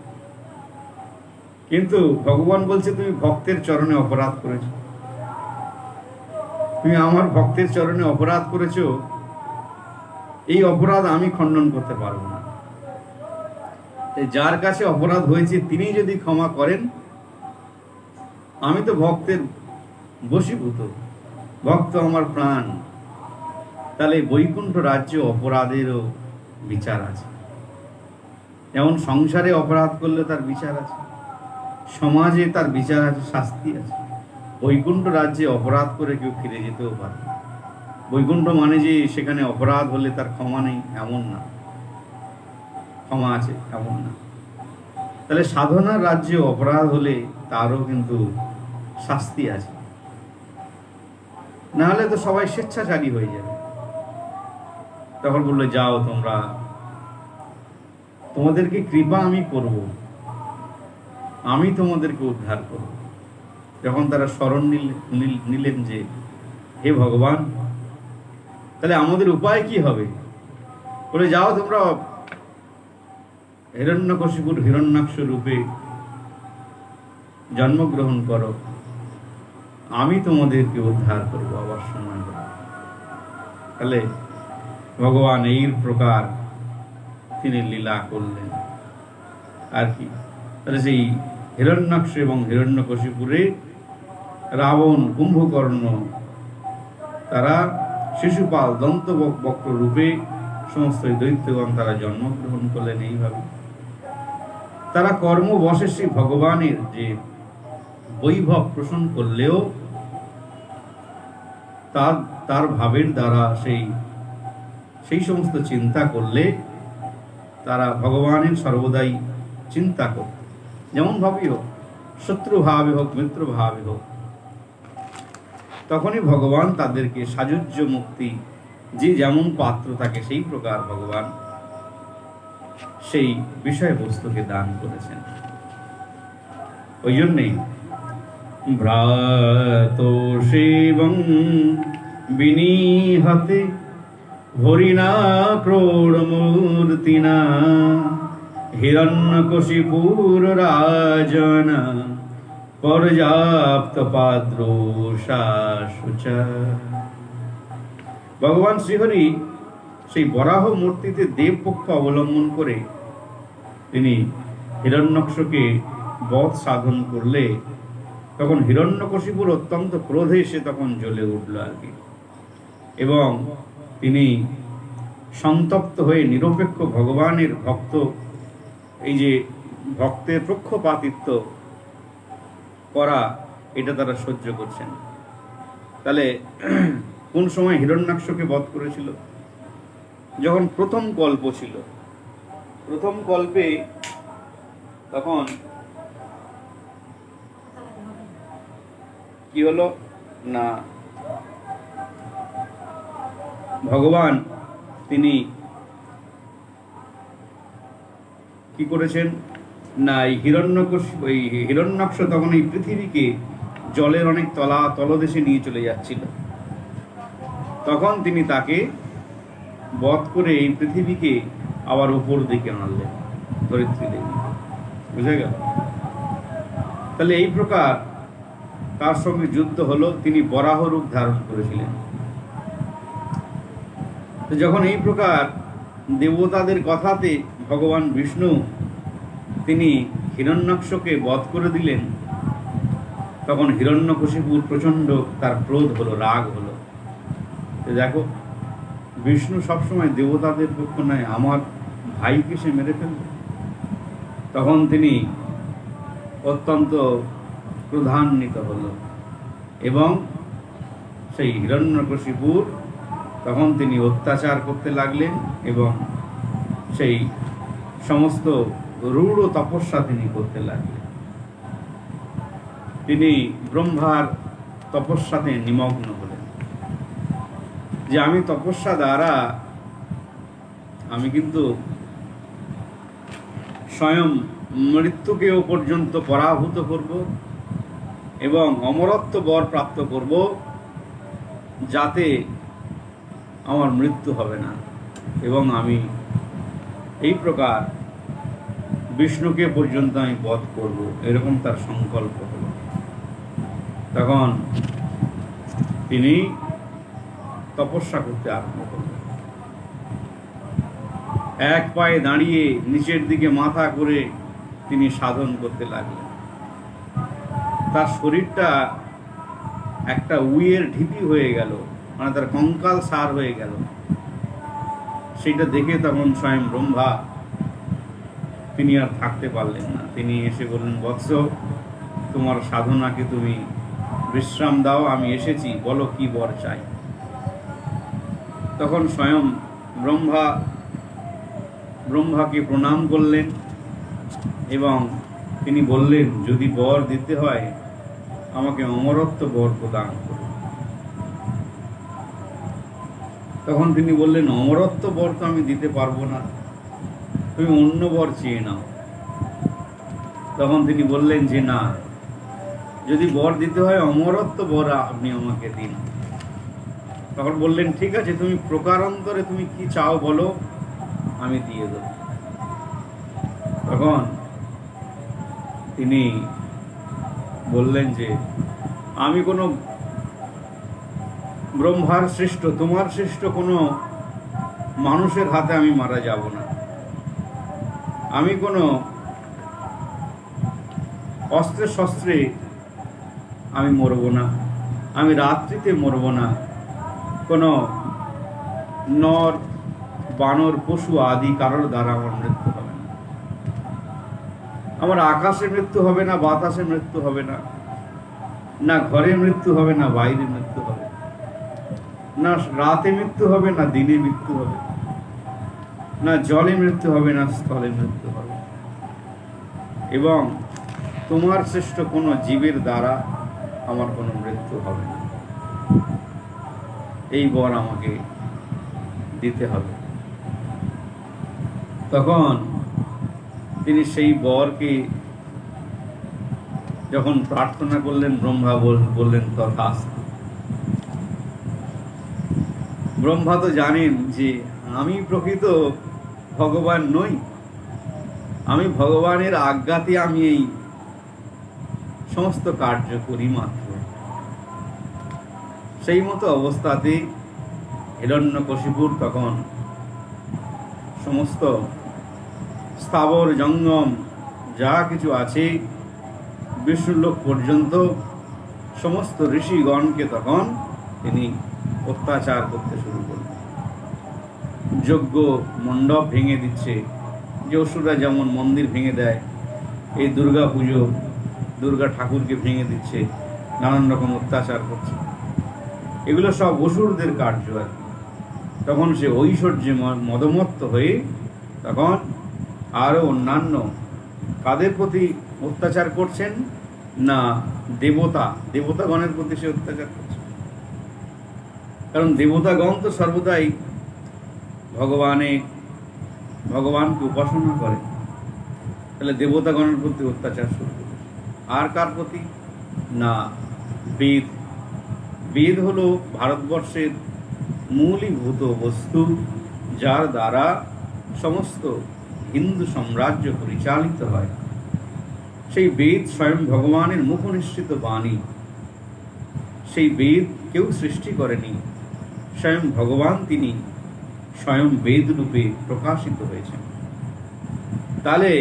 কিন্তু ভগবান বলছে তুমি ভক্তের চরণে অপরাধ করেছ, তুমি আমার ভক্তের চরণে অপরাধ করেছ, এই অপরাধ আমি খণ্ডন করতে পারবো না। যার কাছে অপরাধ হয়েছে তিনি যদি ক্ষমা করেন, আমি তো ভক্তের বশীভূত, ভক্ত আমার প্রাণ। তাহলে বৈকুণ্ঠ রাজ্যে অপরাধেরও বিচার আছে। যেমন সংসারে অপরাধ করলে তার বিচার আছে, সমাজে তার বিচার আছে, শাস্তি আছে। বৈকুণ্ঠ রাজ্যে অপরাধ করে কেউ ফিরে যেতেও পারে। বৈকুণ্ঠ মানে যে সেখানে অপরাধ হলে তার ক্ষমা নেই এমন না, ক্ষমা আছে এমন না। তাহলে সাধনার রাজ্যে অপরাধ হলে তারও কিন্তু শাস্তি আছে, না হলে তো সবাই স্বেচ্ছাচারী হয়ে যাবে। তখন বললো যাও তোমরা তোমাদেরকে কৃপা আমি করব, আমি তোমাদেরকে উদ্ধার করব। যখন তারা শরণ নিলেন যে হে ভগবান, তাহলে আমাদের উপায় কি হবে? বলে যাও তোমরা হিরণ্যকশিপুর হিরণ্যাক্ষ রূপে জন্মগ্রহণ করো, আমি তোমাদেরকে উদ্ধার করব আবার সময় হবে। তাহলে ভগবান এই প্রকার তিনি লীলা করলেন আর কি। তাহলে সেই হিরণ্যাক্ষ এবং হিরণ্যকশিপুরে রাবণ, কুম্ভকর্ণ, তারা শিশুপাল, দন্তবক্র রূপে সমস্ত দৈত্যগণ তারা জন্মগ্রহণ করলেন। এইভাবে তারা কর্মবশে সেই ভগবানের যে বৈভব পোষণ করলেও তার ভাবের দ্বারা সেই সমস্ত চিন্তা করলে তারা ভগবানের সর্বদাই চিন্তা করত। যেমন ভাবই হোক, শত্রু ভাবে হোক, মিত্র ভাবে হোক, তখনই ভগবান তাদেরকে সাযুজ্য মুক্তি, যে যেমন পাত্র থাকে সেই প্রকার ভগবান সেই বিষয়বস্তুকে দান করেছেন। ওই জন্যেই ভ্রাত সেবং বিনিহতে হরিণা ক্রোড়মূর্তিনা হিরণ্যকশিপুর রাজন পর্যাপ্ত পাদ্রোষাশুচা। ভগবান শ্রীহরি সেই বরাহ মূর্তিতে দেবপক্ষ অবলম্বন করে তিনি হিরণ্যকশকে বধ সাধন করলে তখন হিরণ্যকশিপুর অত্যন্ত ক্রোধে সে তখন জ্বলে উঠল আর কি, এবং তিনি সন্তপ্ত হয়ে নিরপেক্ষ ভগবানের ভক্ত, এই যে ভক্তের পক্ষপাতিত্ব করা, এটা তারা সহ্য করছেন। তাহলে কোন সময় হিরণ্যাক্ষকে বধ করেছিল? যখন প্রথম কল্প ছিল, প্রথম কল্পে তখন কি হলো না, ভগবান তিনি কি করেছেন না, এই হিরণ্যাক্ষ তখন এই পৃথিবীকে জলের অনেক তলদেশে নিয়ে চলে যাচ্ছিল। তখন তিনি তাকে বধ করে এই পৃথিবীকে আবার উপর দিকে আনলেন, ধরিত্রী দেবী। বুঝে গেল? তাহলে এই প্রকার তার সঙ্গে যুদ্ধ হলো, তিনি বরাহ রূপ ধারণ করেছিলেন। যখন এই প্রকার দেবতাদের কথাতে ভগবান বিষ্ণু তিনি হিরণ্যাক্ষকে বধ করে দিলেন, তখন হিরণ্যকশিপুর প্রচণ্ড তার ক্রোধ হলো, রাগ হলো। দেখো, বিষ্ণু সবসময় দেবতাদের পক্ষ নয়, আমার ভাইকে সে মেরে ফেলল। তখন তিনি অত্যন্ত ক্রোধান্বিত হল এবং সেই হিরণ্যকশিপুর তখন তিনি অত্যাচার করতে লাগলেন এবং সেই সমস্ত রূঢ় তপস্যা তিনি করতে লাগলেন। তিনি ব্রহ্মার তপস্যাতে নিমগ্ন হলেন যে আমি তপস্যা দ্বারা আমি কিন্তু স্বয়ং মৃত্যুকেও পর্যন্ত পরাভূত করব এবং অমরত্ব বর প্রাপ্ত করব, যাতে আমার মৃত্যু হবে না, এবং আমি এই প্রকার বিষ্ণুকে পর্যন্ত আমি বধ করব, এরকম তার সংকল্প হল। তখন তিনি তপস্যা করতে আরম্ভ করলেন। এক পায়ে দাঁড়িয়ে নিচের দিকে মাথা করে তিনি সাধন করতে লাগলেন। তার শরীরটা একটা উইয়ের ঢিপি হয়ে গেল, মানে তার কঙ্কাল সার হয়ে গেল। সেটা দেখে তখন স্বয়ং ব্রহ্মা তিনি আর থাকতে পারলেন না। তিনি এসে বললেন, বৎস, তোমার সাধনাকে তুমি বিশ্রাম দাও, আমি এসেছি, বলো কি বর চাই। তখন স্বয়ং ব্রহ্মাকে প্রণাম করলেন এবং তিনি বললেন, যদি বর দিতে হয় আমাকে অমরত্ব বর প্রদান করুন। তখন তিনি বললেন, অমরত্ব বর তো আমি দিতে পারবো না, তুমি অন্য বর চেয়ে নাও। তখন তিনি বললেন যে না, যদি বর দিতে হয় অমরত্ব বর আপনি আমাকে দিন। তখন বললেন ঠিক আছে, তুমি প্রকারান্তরে তুমি কি চাও বলো, আমি দিয়ে দেব। তখন তিনি বললেন যে আমি কোনো ব্রহ্মার সৃষ্ট, তোমার সৃষ্ট কোনো মানুষের হাতে আমি মারা যাব না। আমি কোনো অস্ত্রে শস্ত্রে আমি মরব না, আমি রাত্রিতে মরব না, কোনো নর বানর পশু আদি কারোর দ্বারা আমার মৃত্যু হবে না। আমার আকাশে মৃত্যু হবে না, বাতাসে মৃত্যু হবে না, না ঘরে মৃত্যু হবে, না বাইরে মৃত্যু হবে, না রাতে মৃত্যু হবে, না দিনে মৃত্যু হবে, না জলে মৃত্যু হবে, না স্থলে মৃত্যু হবে। এবং তোমার শ্রেষ্ঠ কোনো জীবের দ্বারা আমার কোনো মৃত্যু হবে না। এই বর আমাকে দিতে হবে। তখন তিনি সেই বরকে যখন প্রার্থনা করলেন, ব্রহ্মা বললেন তথাস্তু। ব্রহ্মা তো জানেন যে আমি প্রকৃত ভগবান নই, আমি ভগবানের আজ্ঞাতে আমি এই সমস্ত কার্য করি মাত্র। সেই মতো অবস্থাতে হিরণ্যকশিপুর তখন সমস্ত স্থাবর জঙ্গম যা কিছু আছে বিষ্ণুলোক পর্যন্ত সমস্ত ঋষিগণকে তখন তিনি অত্যাচার করতে শুরু করলেন। যজ্ঞ মণ্ডপ ভেঙে দিচ্ছে, যে অসুররা যেমন মন্দির ভেঙে দেয়, এই দুর্গা পুজো দুর্গা ঠাকুরকে ভেঙে দিচ্ছে, নানান রকম অত্যাচার করছে, এগুলো সব অসুরদের কার্য আর কি। তখন সে ঐশ্বর্যে মদমত্ত হয়ে তখন আরও অন্যান্য কাদের প্রতি অত্যাচার করছেন না, দেবতাগণের প্রতি সে অত্যাচার করছে। কারণ দেবতাগণ তো সর্বদাই ভগবানকে উপাসনা করে, তাহলে দেবতাগণের প্রতি অত্যাচার শুরু করে। আর কার প্রতি না, বেদ হলো ভারতবর্ষের মূলীভূত বস্তু, যার দ্বারা সমস্ত হিন্দু সাম্রাজ্য পরিচালিত হয়। সেই বেদ স্বয়ং ভগবানের মুখনিসৃত বাণী। সেই বেদ কেউ সৃষ্টি করেনি, স্বয়ং ভগবান তিনি স্বয়ং বেদ রূপে প্রকাশিত হয়েছেন। তাহলে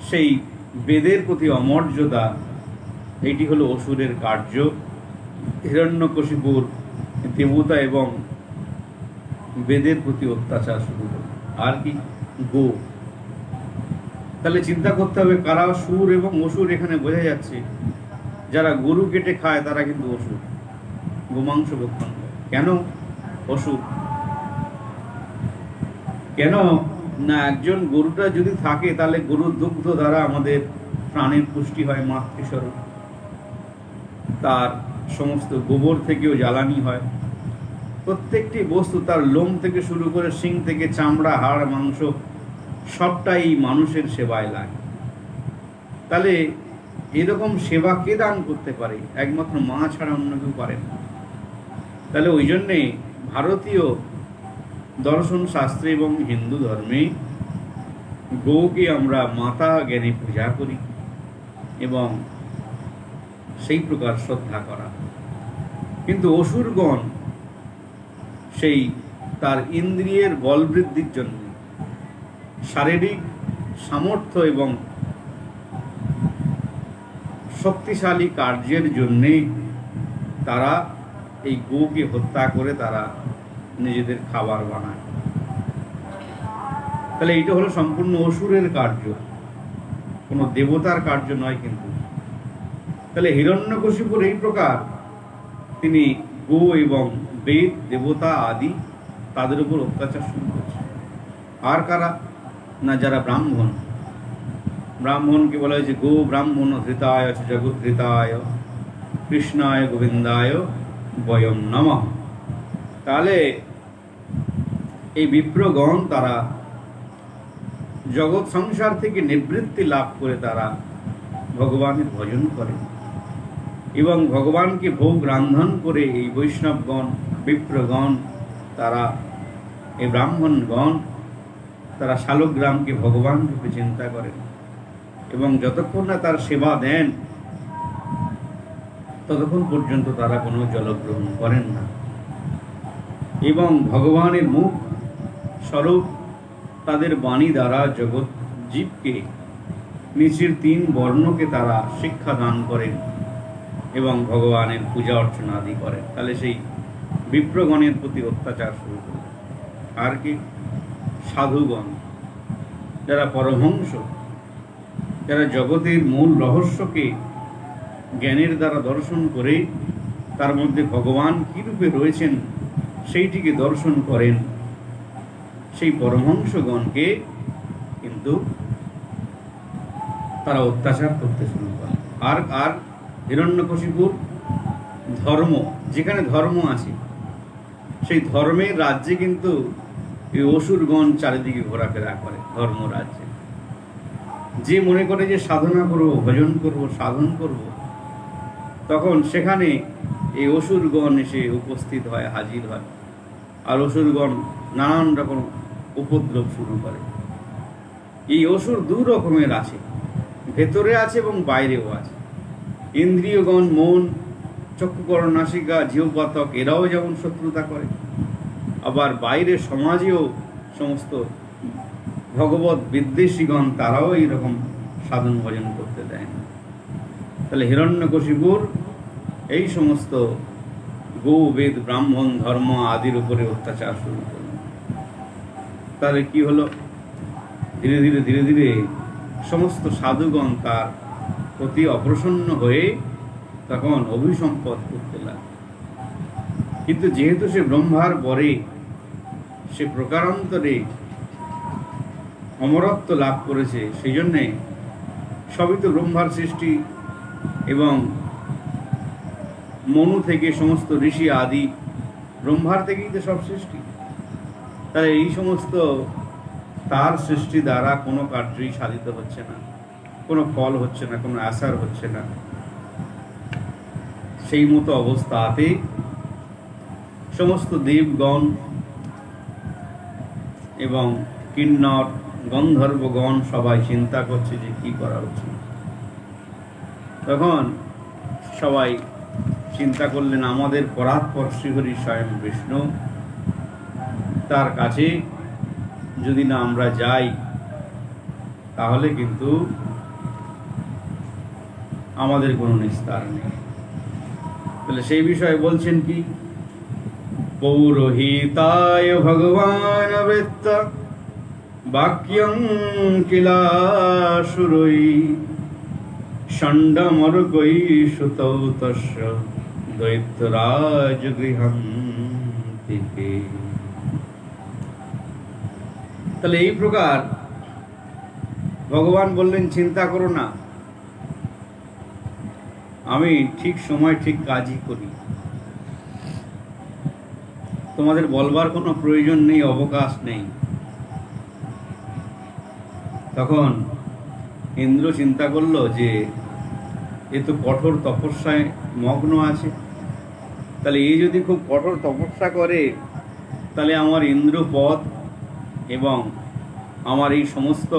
সেই বেদের প্রতি অমর্যাদা, এটি হলো অসুরের কার্য। হিরণ্যকশিপুর দেবতা এবং বেদের প্রতি অত্যাচার শুরু করল। আর কি, গো। তাহলে চিন্তা করতে হবে কারা সুর এবং অসুর। এখানে বোঝা যাচ্ছে যারা গরু কেটে খায় তারা কিন্তু অসুর, গোমাংস ভক্ষণ করে। কেন অসুর? কেন না, একজন গরুটা যদি থাকে তাহলে গরুর দুগ্ধ দ্বারা আমাদের প্রাণের পুষ্টি হয় মাতৃস্বরূপ, তার সমস্ত গোবর থেকেও জ্বালানি হয়। প্রত্যেকটি বস্তু, তার লোম থেকে শুরু করে শিং থেকে চামড়া, হাড়, মাংস, সবটাই মানুষের সেবায় লাগে। তাহলে এরকম সেবা কে দান করতে পারে? একমাত্র মা ছাড়া অন্য কেউ পারে না। তাহলে ওই জন্যে ভারতীয় দর্শন শাস্ত্রে এবং হিন্দু ধর্মে গৌকে আমরা মাতা জ্ঞানে পূজা করি এবং সেই প্রকার শ্রদ্ধা করা। কিন্তু অসুরগণ সেই তার ইন্দ্রিয়ের বল বৃদ্ধির জন্য, শারীরিক সামর্থ্য এবং শক্তিশালী কার্যের জন্যে তারা এই গোকে হত্যা করে তারা নিজেদের খাবার বানায়। তাহলে এইটা হলো সম্পূর্ণ অসুরের কার্য, কোনো দেবতার কার্য নয়। কিন্তু তাহলে হিরণ্যকশিপুর এই প্রকার তিনি গো এবং বেদ, দেবতা আদি তাদের উপর অত্যাচার শুরু করছে। আর কারা না, যারা ব্রাহ্মণ। ব্রাহ্মণকে বলা হয়েছে গো ব্রাহ্মণ ধৃতায় জগদ্ধৃতায় কৃষ্ণায় গোবিন্দায় বয়ম নমঃ। তাহলে এই বিপ্রগণ তারা জগৎ সংসার থেকে নিবৃত্তি লাভ করে তারা ভগবানের ভজন করে এবং ভগবানকে ভোগ রান্ধন করে এই বৈষ্ণবগণ, বিপ্রগণ, তারা এই ব্রাহ্মণগণ, তারা শালগ্রামকে ভগবান রূপে চিন্তা করেন এবং যতক্ষণ না তার সেবা দেন ততক্ষণ পর্যন্ত তারা কোনো জলগ্রহণ করেন না এবং ভগবানের মুখ স্বরূপ তাদের বাণী দ্বারা জগৎ জীবকে নিচের 3 বর্ণকে তারা শিক্ষা দান করেন এবং ভগবানের পূজা অর্চনা আদি করেন। তাহলে সেই বিপ্রগণের প্রতি অত্যাচার শুরু করল। আর কি? সাধুগণ, যারা পরমহংস, যারা জগতের মূল রহস্যকে জ্ঞানের দ্বারা দর্শন করে তার মধ্যে ভগবান কী রূপে রয়েছেন সেইটিকে দর্শন করেন, সেই পরমহংসগণকে কিন্তু তারা অত্যাচার করতে শুরু করে। আর হিরণ্যকশিপুর ধর্ম, যেখানে ধর্ম আছে সেই ধর্মের রাজ্যে কিন্তু এই অসুরগণ চারিদিকে ঘোরাফেরা করে। ধর্ম রাজ্যে যে মনে করে যে সাধনা করব, ভজন করব, সাধন করব, তখন সেখানে এই অসুরগণ এসে উপস্থিত হয়, হাজির হয়, আর অসুরগণ নানান রকম উপদ্রব শুরু করে। এই অসুর 2 রকমের আছে, ভেতরে আছে এবং বাইরেও আছে। ইন্দ্রিয়গণ, মন, চক্ষুকর্ণ, নাসিকা, জিহ্বাত্মক, এরাও যেমন শত্রুতা করে, আবার বাইরে সমাজেও সমস্ত ভগবত বিদ্বেষীগণ তারাও এইরকম সাধন ভজন করতে দেয় না। তাহলে হিরণ্যকশিপুর এই সমস্ত গৌ, বেদ, ব্রাহ্মণ, ধর্ম আদির উপরে অত্যাচার শুরু করল। তাহলে কি হলো? ধীরে ধীরে ধীরে ধীরে সমস্ত সাধুগণ তার প্রতি অপ্রসন্ন হয়ে তখন অভিসম্পদ করতে লাগল। কিন্তু যেহেতু সে ব্রহ্মার পরে, সে প্রকারান্তরে অমরত্ব লাভ করেছে, সেই জন্যে সবই তো ব্রহ্মার সৃষ্টি এবং মনু থেকে সমস্ত ঋষি আদি ব্রহ্মার থেকেই তো সব সৃষ্টি। তাহলে এই সমস্ত তার সৃষ্টি দ্বারা কোনো কার্যই সাধিত হচ্ছে না, কোনো ফল হচ্ছে না, কোনো আসার হচ্ছে না। সেই মতো অবস্থাতে সমস্ত দেবগণ এবং কিন্নর, গন্ধর্বগণ সবাই চিন্তা করছে যে কি করা উচিত। তখন সবাই চিন্তা করলেন, আমাদের পরাৎপর শ্রীহরি স্বয়ং বিষ্ণু, তার কাছে যদি না আমরা যাই তাহলে কিন্তু আমাদের কোনো নিস্তার নেই। তাহলে সেই বিষয়ে বলছেন কি? পৌরোহিতায় ভগবান বৃত্ত বাক্যং কিলাসুরৈ ষণ্ডমর্কৈ সুতৌ তস্য দৈত্যরাজ গৃহং থেকে। তাহলে এই প্রকার ভগবান বললেন, চিন্তা করো না, আমি ঠিক সময় ঠিক কাজই করি, তোমাদের বলবার কোনো প্রয়োজন নেই, অবকাশ নেই। তখন ইন্দ্র চিন্তা করলো যে এ তো কঠোর তপস্যায় মগ্ন আছে, তাহলে এই যদি খুব কঠোর তপস্যা করে তাহলে আমার ইন্দ্রপদ এবং আমার এই সমস্ত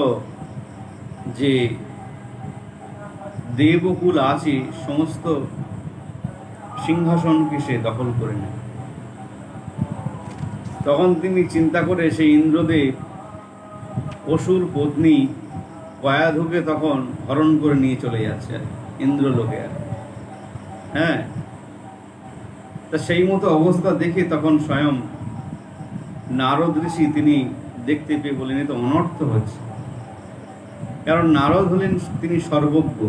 যে দেবকুল আছে সমস্ত সিংহাসনকে সে দখল করে নেয়। তখন তিনি চিন্তা করে সেই ইন্দ্রদেব অসুর পত্নী কয়াধুকে তখন হরণ করে নিয়ে চলে যাচ্ছে ইন্দ্রলোকে। আর হ্যাঁ, তা সেই মতো অবস্থা দেখে তখন স্বয়ং নারদ ঋষি তিনি দেখতে পেয়ে বলেন, এ তো অনর্থ হচ্ছে। কারণ নারদ হলেন তিনি সর্বজ্ঞ,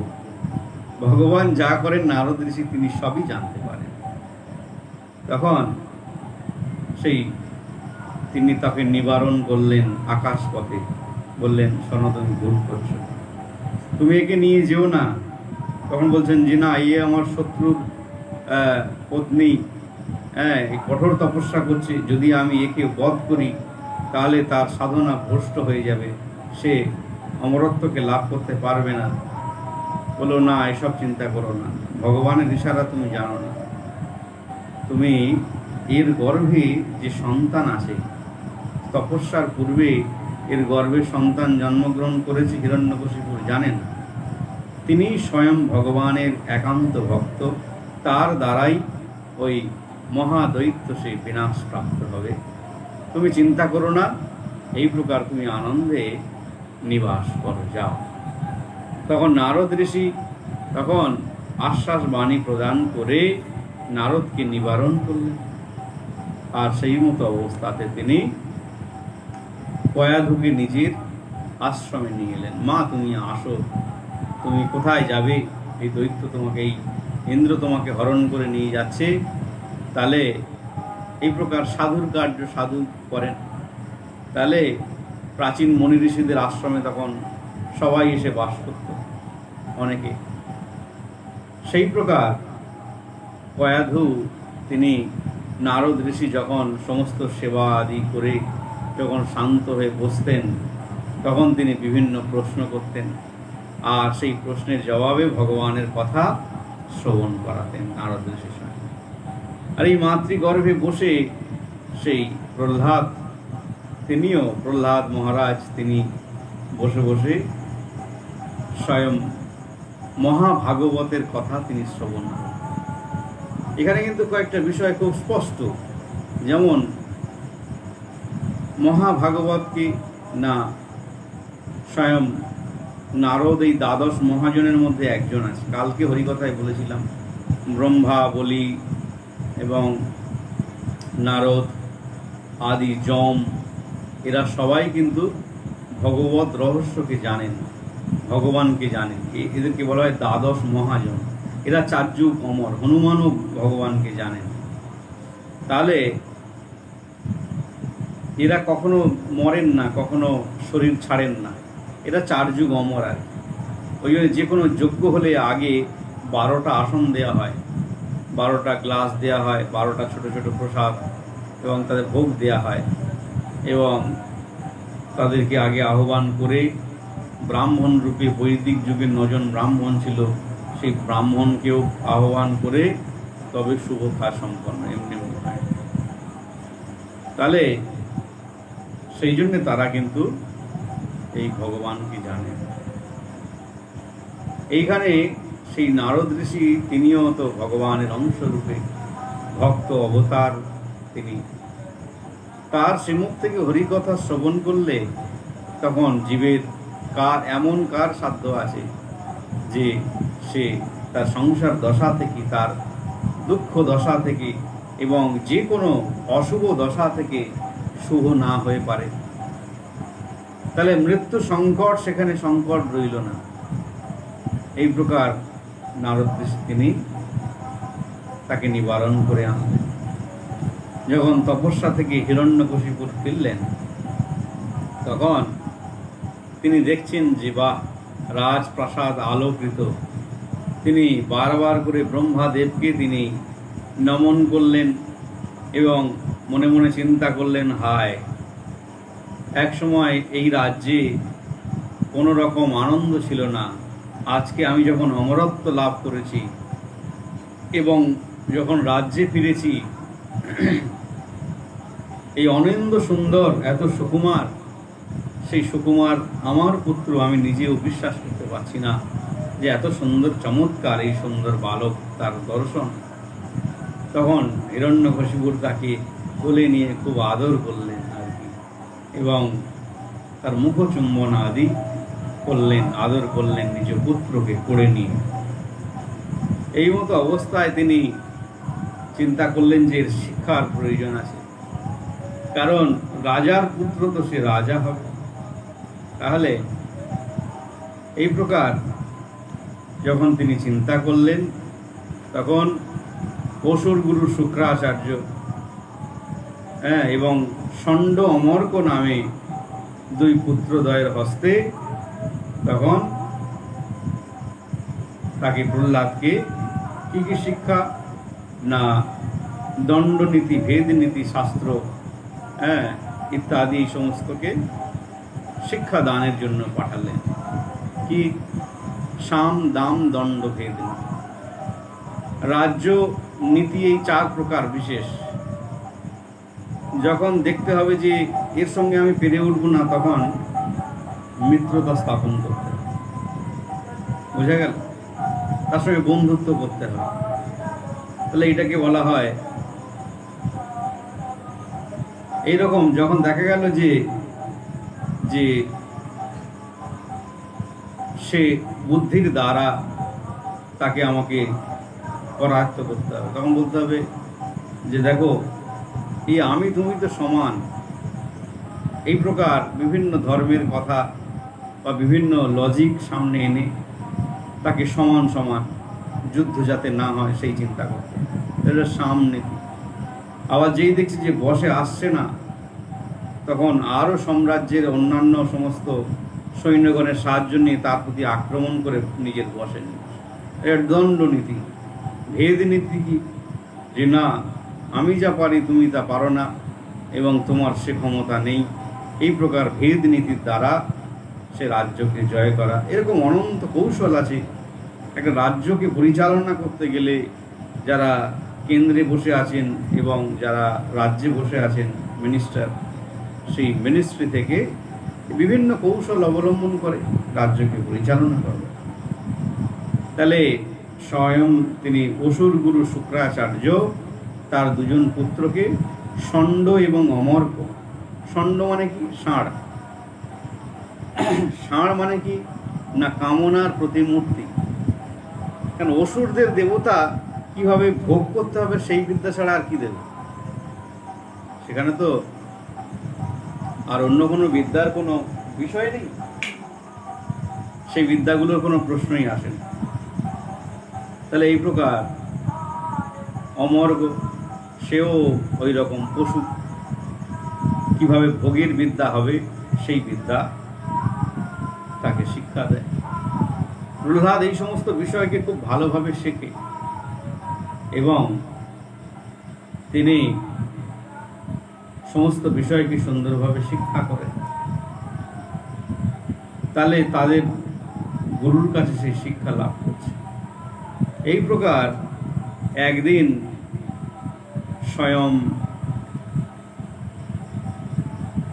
ভগবান যা করেন নারদ ঋষি তিনি সবই জানতে পারেন। তখন তিনি তাকে নিবারণ করলেন আকাশ পথে, বললেন, সনাতন ভুল করছো, তুমি একে নিয়ে যেও না। তখন বলছেন যে না, ইয়ে আমার শত্রুর পত্নী, এই কঠোর তপস্যা করছে, যদি আমি একে বধ করি তাহলে তার সাধনা ভ্রষ্ট হয়ে যাবে, সে অমরত্বকে লাভ করতে পারবে না। বলো না, এসব চিন্তা করো না, ভগবানের ইশারা তুমি জানো না। তুমি এর গর্ভে যে সন্তান আছে, তপস্যার পূর্বে এর গর্ভে সন্তান জন্মগ্রহণ করেছে হিরণ্যকশিপুর, জানেন? তিনি স্বয়ং ভগবানের একান্ত ভক্ত, তার দ্বারাই ওই মহাদৈত্য সেই বিনাশ প্রাপ্ত হবে। তুমি চিন্তা করো না, এই প্রকার তুমি আনন্দে নিবাস করো, যাও। তখন নারদ ঋষি তখন আশ্বাস বাণী প্রদান করে নারদকে নিবারণ করলেন। আর সেই মতো অবস্থাতে তিনি কয়াধুকে নিজের আশ্রমে নিয়ে এলেন। মা, তুমি আসো, তুমি কোথায় যাবে? এই দৈত্য তোমাকে, এই ইন্দ্র তোমাকে হরণ করে নিয়ে যাচ্ছে। তাহলে এই প্রকার সাধুর কার্য সাধু করেন। তাহলে প্রাচীন মনি ঋষিদের আশ্রমে তখন সবাই এসে বাস করত, অনেকে। সেই প্রকার কয়াধু তিনি নারদ ঋষি যখন সমস্ত সেবা আদি করে যখন শান্ত হয়ে বসতেন, তখন তিনি বিভিন্ন প্রশ্ন করতেন, আর সেই প্রশ্নের জবাবে ভগবানের কথা শ্রবণ করাতেন নারদ ঋষির সঙ্গে। আর এই মাতৃগর্ভে বসে সেই প্রহ্লাদ, তিনিও প্রহ্লাদ মহারাজ, তিনি বসে বসে স্বয়ং মহাভাগবতের কথা তিনি শ্রবণ করেন। এখানে কিন্তু কয়েকটা বিষয় খুব স্পষ্ট, যেমন মহাভাগবত কি না, স্বয়ং নারদ এই দ্বাদশ মহাজনের মধ্যে একজন আছে। কালকে হরিকথায় বলেছিলাম, ব্রহ্মা, বলি এবং নারদ আদি যম, এরা সবাই কিন্তু ভগবত রহস্যকে জানেন, ভগবানকে জানেন। এদেরকে বলা হয় দ্বাদশ মহাজন। এরা 4 যুগ অমর, হনুমানও ভগবানকে জানেন। তাহলে এরা কখনো মরেন না, কখনো শরীর ছাড়েন না, এরা 4 যুগ অমর। আর ওই জন্য যে কোনো যজ্ঞ হলে আগে 12টা আসন দেওয়া হয়, 12টা গ্লাস দেওয়া হয়, 12টা ছোট ছোট প্রসাদ এবং তাদের ভোগ দেওয়া হয়, এবং তাদেরকে আগে আহ্বান করে ব্রাহ্মণ রূপে, বৈদিক যুগে 9 জন ব্রাহ্মণ ছিল, সেই ব্রাহ্মণকেও আহ্বান করে তবে শুভ কাজ সম্পন্ন, এমনি হয়। তাহলে সেই জন্য তারা কিন্তু এই ভগবানকে জানে। এইখানে সেই নারদ ঋষি, তিনিও তো ভগবানের অংশরূপে ভক্ত অবতার তিনি। তার শ্রীমুখ থেকে হরিকথা শ্রবণ করলে তখন জীবের এমন কার সাধ্য আছে যে সে তার সংসার দশা থেকে, তার দুঃখ দশা থেকে এবং যে কোনো অশুভ দশা থেকে শুভ না হয়ে পারে। তাহলে মৃত্যু সংকট, সেখানে সংকট রইল না। এই প্রকার নারদ ঋষি তিনি তাকে নিবারণ করে আনলেন। যখন তপস্যা থেকে হিরণ্যকশিপুর ফিরলেন, তখন তিনি দেখছেন যে বাহ, রাজপ্রাসাদ আলোকিত। তিনি বারবার করে ব্রহ্মাদেবকে তিনি নমন করলেন এবং মনে মনে চিন্তা করলেন, হায়, এক সময় এই রাজ্যে কোনো রকম আনন্দ ছিল না, আজকে আমি যখন অমরত্ব লাভ করেছি এবং যখন রাজ্যে ফিরেছি, এই অনিন্দ সুন্দর, এত সুকুমার, সেই সুকুমার আমার পুত্র, আমি নিজেও বিশ্বাস করতে পারছি না যে এত সুন্দর চমৎকার এই সুন্দর বালক, তার দর্শন। তখন হিরণ্যকশিপুর তাকে কোলে নিয়ে খুব আদর করলেন আর কি, এবং তার মুখচুম্বন আদি করলেন, আদর করলেন নিজ পুত্রকে কোলে নিয়ে। এই মতো অবস্থায় তিনি চিন্তা করলেন যে এর শিক্ষার প্রয়োজন আছে, কারণ রাজার পুত্র তো সে রাজা হবে। তাহলে এই প্রকার যখন তিনি চিন্তা করলেন, তখন অসুর গুরু শুক্রাচার্য এবং ষণ্ড অমর্ক নামে 2 পুত্রদ্বয়ের হস্তে তখন তাকে, প্রহ্লাদকে কি কি শিক্ষা না, দণ্ডনীতি, ভেদনীতি, শাস্ত্র ইত্যাদি সমস্তকে শিক্ষা দানের জন্য পাঠালেন। কি? সাম দাম দণ্ড ভেদ নীতি। রাজ্য নীতি এই 4 প্রকার বিশেষ। যখন দেখতে হবে যে এর সঙ্গে আমি পেরে উঠব না, তখন মিত্রতা স্থাপন করতে হবে, বোঝা গেল? তার সঙ্গে বন্ধুত্ব করতে হবে। তাহলে এটাকে বলা হয় এইরকম। যখন দেখা গেল যে যে সে বুদ্ধির দ্বারা তাকে আমাকে পরায়ত্ত করতে হবে, তখন বলতে হবে যে দেখো, এই আমি তুমি তো সমান। এই প্রকার বিভিন্ন ধর্মের কথা বা বিভিন্ন লজিক সামনে এনে তাকে সমান সমান যুদ্ধ যাতে না হয় সেই চিন্তা করতে, এটা সামনীতি। আবার যেই দেখছি যে বসে আসছে না, তখন আরও সাম্রাজ্যের অন্যান্য সমস্ত সৈন্যগণের সাহায্য নিয়ে তার প্রতি আক্রমণ করে নিজের বসে নিয়ে, এর দণ্ডনীতি। ভেদ নীতি কি? যে না, আমি যা পারি তুমি তা পারো না এবং তোমার সে ক্ষমতা নেই। এই প্রকার ভেদ নীতির দ্বারা সে রাজ্যকে জয় করা। এরকম অনন্ত কৌশল আছে। একটা রাজ্যকে পরিচালনা করতে গেলে যারা কেন্দ্রে বসে আছেন এবং যারা রাজ্যে বসে আছেন মিনিস্টার, সেই মিনিস্ট্রি থেকে বিভিন্ন কৌশল অবলম্বন করে রাজ্যকে পরিচালনা করবে। তাহলে স্বয়ং তিনি অসুর গুরু শুক্রাচার্য তার 2 পুত্রকে ষণ্ড এবং অমর্ক। ষণ্ড মানে কি? ষাঁড়। ষাঁড় মানে কি না? কামনার প্রতিমূর্তি। কারণ অসুরদের দেবতা কিভাবে ভোগ করতে হবে সেই বিদ্যা ছাড়া আর কি দেবে? সেখানে তো আর অন্য কোনো বিদ্যার কোনো বিষয় নেই, সেই বিদ্যাগুলোর কোনো প্রশ্নই আসে না। তাহলে এই প্রকার অমর্গ, সেও ওই রকম পশু। কিভাবে ভোগের বিদ্যা হবে সেই বিদ্যা তাকে শিক্ষা দেয়। প্রহ্লাদ এই সমস্ত বিষয়কে খুব ভালোভাবে শেখে এবং তিনি সমস্ত বিষয়কে সুন্দরভাবে শিক্ষা করেন। তাহলে তাদের গুরুর কাছে সেই শিক্ষা লাভ করছে। এই প্রকার একদিন স্বয়ং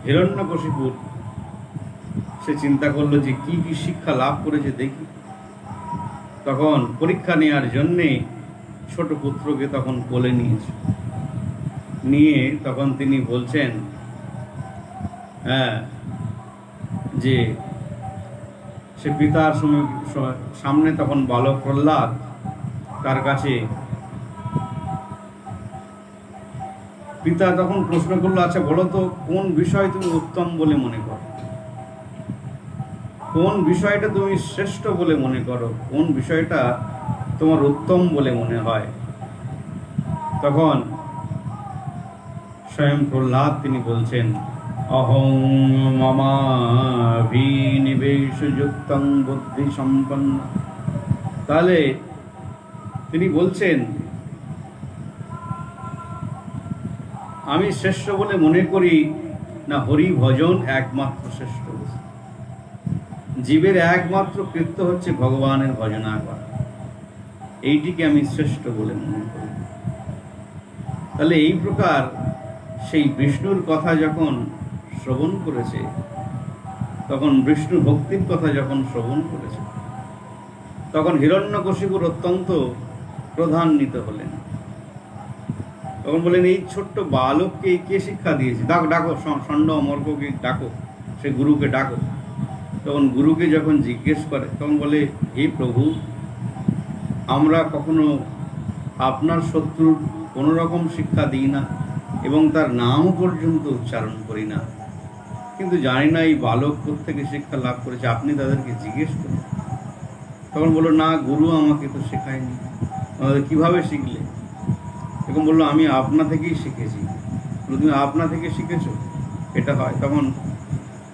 হিরণ্যকশিপুর সে চিন্তা করলো যে কি কি শিক্ষা লাভ করেছে দেখি। তখন পরীক্ষা নেওয়ার জন্যে ছোট পুত্রকে তখন কোলে নিয়েছে। নিয়ে তখন তিনি বলছেন যে সে পিতার সামনে তখন বালক প্রহ্লাদ তার কাছে, পিতা তখন প্রশ্ন করলো, আচ্ছা বলো তো কোন বিষয় তুমি উত্তম বলে মনে করো, কোন বিষয়টা তুমি শ্রেষ্ঠ বলে মনে করো, কোন বিষয়টা তোমার উত্তম বলে মনে হয়। তখন স্বয়ং প্রহ্লাদ তিনি বলছেন, অহং মমাভিনিবেশযুক্তং বুদ্ধি সম্পন্ন। তাহলে তিনি বলছেন, আমি শ্রেষ্ঠ বলে মনে করি না হরি ভজন একমাত্র শ্রেষ্ঠ। জীবের একমাত্র কৃত্য হচ্ছে ভগবানের ভজনা করা, এইটিকে আমি শ্রেষ্ঠ বলে মনে করি। তাহলে এই প্রকার সেই বিষ্ণুর কথা যখন শ্রবণ করেছে, তখন বিষ্ণু ভক্তির কথা যখন শ্রবণ করেছে, তখন হিরণ্যকশিপুর অত্যন্ত ক্রোধান্বিত হলেন। তখন বলেন, এই ছোট্ট বালককে কে শিক্ষা দিয়েছে? ডাকো ডাকো, ষণ্ড অমর্ককে ডাকো, সে গুরুকে ডাকো। তখন গুরুকে যখন জিজ্ঞেস করে, তখন বলে, হে প্রভু, আমরা কখনো আপনার শত্রুর কোনো রকম শিক্ষা দিই না এবং তার নামও পর্যন্ত উচ্চারণ করি না, কিন্তু জানি না এই বালক কোত্থেকে শিক্ষা লাভ করেছে, আপনি তাদেরকে জিজ্ঞেস করুন। তখন বললো, না গুরু আমাকে তো শেখায়নি। কিভাবে শিখলে? এরকম বললো, আমি আপনা থেকেই শিখেছি। তুমি আপনা থেকে শিখেছো? এটা হয়। তখন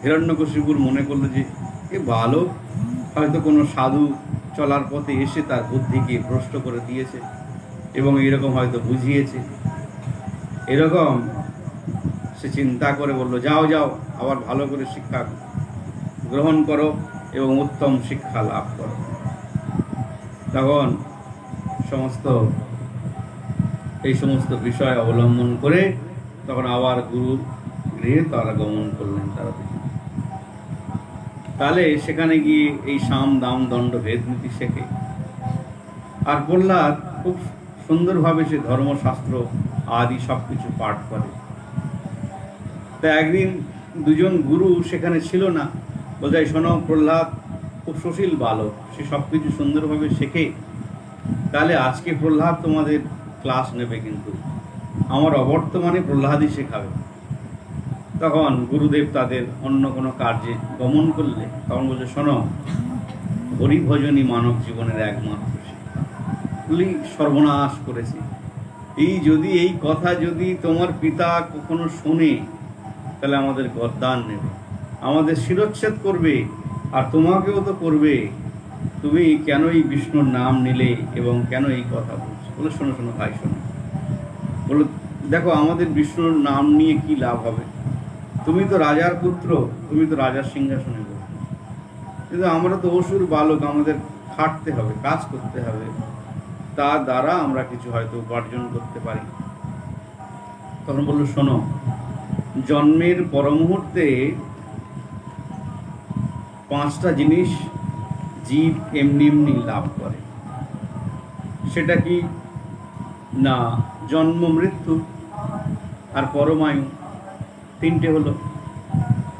হিরণ্যকশিপুর মনে করলো যে এ বালক হয়তো কোনো সাধু চলার পথে এসে তার বুদ্ধিকে ভ্রষ্ট করে দিয়েছে এবং এরকম হয়তো বুঝিয়েছে। এরকম সে চিন্তা করে বলল, যাও যাও, আবার ভালো করে শিক্ষা গ্রহণ করো এবং উত্তম শিক্ষা লাভ করো। তখন এই সমস্ত বিষয় অবলম্বন করে তখন আবার গুরুর গৃহে তারা গমন করলেন তারা। তাহলে সেখানে গিয়ে এই সাম দাম দণ্ড ভেদ নীতি শেখে। আর প্রহ্লাদ খুব সুন্দরভাবে সে ধর্মশাস্ত্র আদি সবকিছু পাঠ করে। তা একদিন দুজন গুরু সেখানে ছিল না, বলছে শোনো, প্রহ্লাদ খুব সুশীল বালক, সে সবকিছু সুন্দরভাবে শেখে, তাহলে আজকে প্রহ্লাদ তোমাদের ক্লাস নেবে, কিন্তু আমার অবর্তমানে প্রহ্লাদই শেখাবে। তখন গুরুদেব তাদের অন্য কোনো কার্যে গমন করলে তখন বলছে শোনো, হরিভজনই মানব জীবনের একমাত্র শিক্ষা। বলি সর্বনাশ করেছে, এই কথা যদি তোমার পিতা কখনো শোনে তাহলে আমাদের গদ্দান নেবে, আমাদের শিরচ্ছেদ করবে, আর তোমাকেও তো করবে। তুমি কেন এই বিষ্ণুর নাম নিলে এবং কেন এই কথা বলছো? বলে শোনো শোনো ভাই, শোনো। বলো দেখো, আমাদের বিষ্ণুর নাম নিয়ে কি লাভ হবে? তুমি তো রাজার পুত্র, তুমি তো রাজার সিংহাসনে বসবে, কিন্তু আমরা তো অসুর বালক, আমাদের খাটতে হবে, কাজ করতে হবে, তার দ্বারা আমরা কিছু হয়তো উপার্জন করতে পারি। তখন বললো শোনো, জন্মের পর মুহূর্তে 5টা জিনিস জীব এমনি এমনি লাভ করে। সেটা কি না? জন্ম, মৃত্যু আর পরমায়ু, 3টে হলো।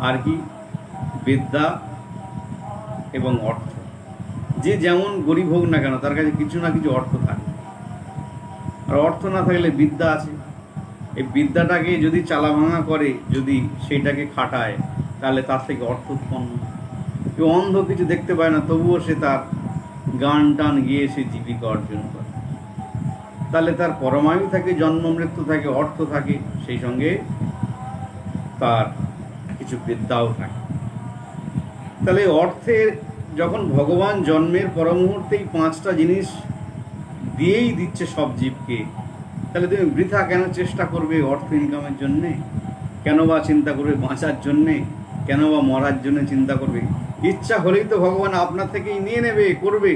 আর কি? বিদ্যা এবং অর্থ। যে যেমন গরিব হোক না কেন, তার কাছে কিছু না কিছু অর্থ থাকে, আর অর্থ না থাকলে বিদ্যা আছে। এই বিদ্যাটাকে যদি চালাভাঙা করে, যদি সেইটাকে খাটায়, তাহলে তার থেকে অর্থ উৎপন্ন। কেউ অন্ধ, কিছু দেখতে পায় না, তবুও সে তার গান টান গিয়ে সে জীবিকা অর্জন করে। তাহলে তার পরমায়ু থাকে, জন্ম মৃত্যু থাকে, অর্থ থাকে, সেই সঙ্গে তার কিছু বিদ্যাও থাকে। তাহলে অর্থের যখন ভগবান জন্মের পর মুহূর্তেই 5টা জিনিস দিয়েই দিচ্ছে সব জীবকে, তাহলে তুমি বৃথা কেন চেষ্টা করবে অর্থ ইনকামের জন্যে? কেন বা চিন্তা করবে বাঁচার জন্যে? কেন বা মরার জন্য চিন্তা করবে? ইচ্ছা হলেই তো ভগবান আপনার থেকেই নিয়ে নেবে, করবে।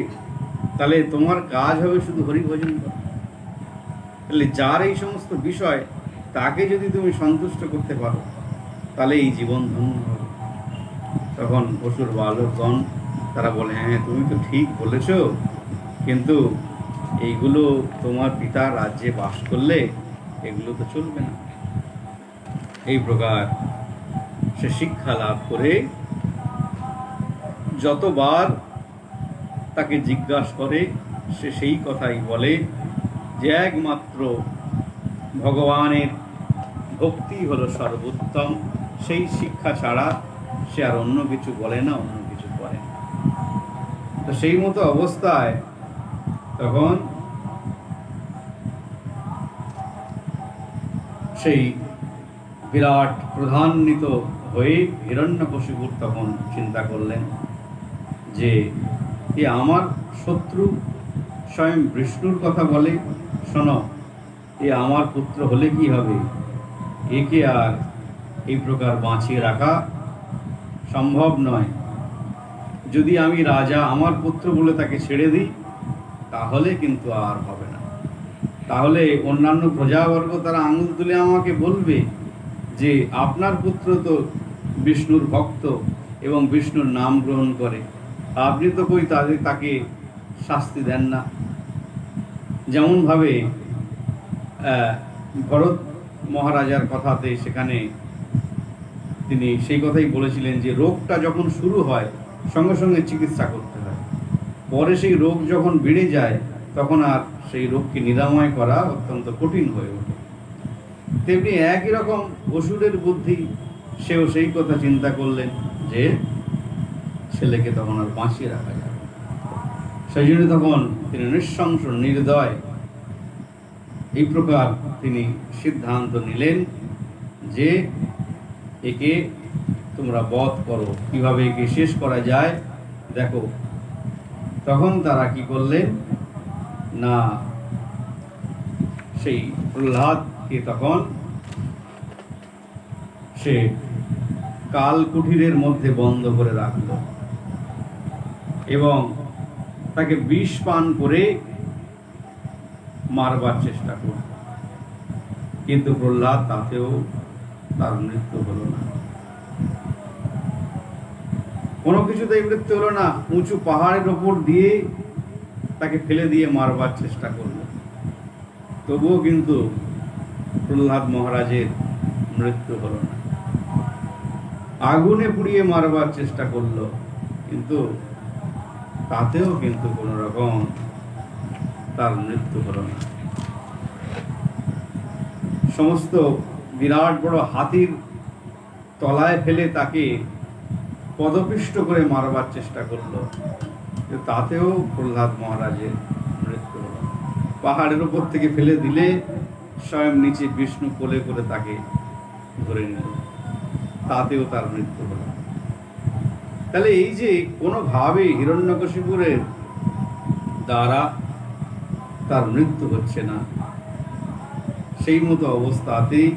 তাহলে তোমার কাজ হবে শুধু হরিভজন করা। তাহলে যার এই সমস্ত বিষয়, তাকে যদি তুমি সন্তুষ্ট করতে পারো, তাহলে এই জীবন ধন্য হবে। তখন অসুর বালকগণ তারা বলে, হ্যাঁ তুমি তো ঠিক বলেছ, কিন্তু এইগুলো তোমার পিতার রাজ্যে বাস করলে এগুলো তো চলবে না। এই প্রকার সে শিক্ষা লাভ করে যতবার তাকে জিজ্ঞাসা করে, সে সেই কথাই বলে যে একমাত্র ভগবানের ভক্তি হলো সর্বোত্তম। সেই শিক্ষা ছাড়া সে আর অন্য কিছু বলে না, অন্য কিছু করে না। তো সেই মতো অবস্থায় তখন সেই বিরাট প্রধান্বিত হয়ে হিরণ্যকশিপুর তখন চিন্তা করলেন যে এ আমার শত্রু, স্বয়ং বিষ্ণুর কথা বলে, শোনো, এ আমার পুত্র হলে কি হবে? একে আর এই প্রকার বাঁচিয়ে রাখা সম্ভব নয়। যদি আমি রাজা আমার পুত্র বলে তাকে ছেড়ে দিই, তাহলে কিন্তু আর হবে না। তাহলে অন্যান্য প্রজাবর্গ তারা আঙুল তুলে আমাকে বলবে যে আপনার পুত্র তো বিষ্ণুর ভক্ত এবং বিষ্ণুর নাম গ্রহণ করে, আপনি তো কই তাকে শাস্তি দেন না। যেমনভাবে ভরত মহারাজার কথাতে সেখানে তিনি সেই কথাই বলেছিলেন যে রোগটা যখন শুরু হয় সঙ্গে সঙ্গে চিকিৎসা করতে হয়, পরে সেই রোগ যখন বেড়ে যায় তখন আর সেই রোগকে নিরাময় করা অত্যন্ত কঠিন হয়ে ওঠে। তেমনি একই রকম অসুরের বুদ্ধি, সেও সেই কথা চিন্তা করলেন যে ছেলেকে তখন আর বাঁচিয়ে রাখা যাবে। সেই জন্য তখন তিনি নৃশংস নির্দয় এই প্রকার তিনি সিদ্ধান্ত নিলেন যে একে তোমরা বধ করো, কিভাবে একে শেষ করা যায় দেখো। তখন তারা কি করলেন না, সেই প্রহ্লাদকে তখন সে কাল কুঠিরের মধ্যে বন্ধ করে রাখল এবং তাকে বিষ পান করে মারবার চেষ্টা করল, কিন্তু প্রহ্লাদ তাতেও তার মৃত্যু হলো না। কোনো কিছুতেই মৃত্যু হলো না। উঁচু পাহাড়ের ওপর দিয়ে তাকে ফেলে দিয়ে মারবার চেষ্টা করল, তবুও কিন্তু প্রহ্লাদ মহারাজের মৃত্যু হলো না। আগুনে পুড়িয়ে মারবার চেষ্টা করলো, কিন্তু তাতেও কিন্তু কোন রকম তার মৃত্যু হলো না। সমস্ত বিরাট বড় হাতির তলায় ফেলে তাকে পদপিষ্ট করে মারবার চেষ্টা করলো, কিন্তু তাতেও প্রহ্লাদ মহারাজের মৃত্যু হলো না। পাহাড়ের উপর থেকে ফেলে দিলে স্বয়ং নিচে বিষ্ণু কোলে করে তাকে ধরে নিল, তাতেও তার মৃত্যু হলো। তাহলে এই যে কোনোভাবে হিরণ্যকশিপুরের দ্বারা তার মৃত্যু হচ্ছে না, সেই মতো অবস্থাতেই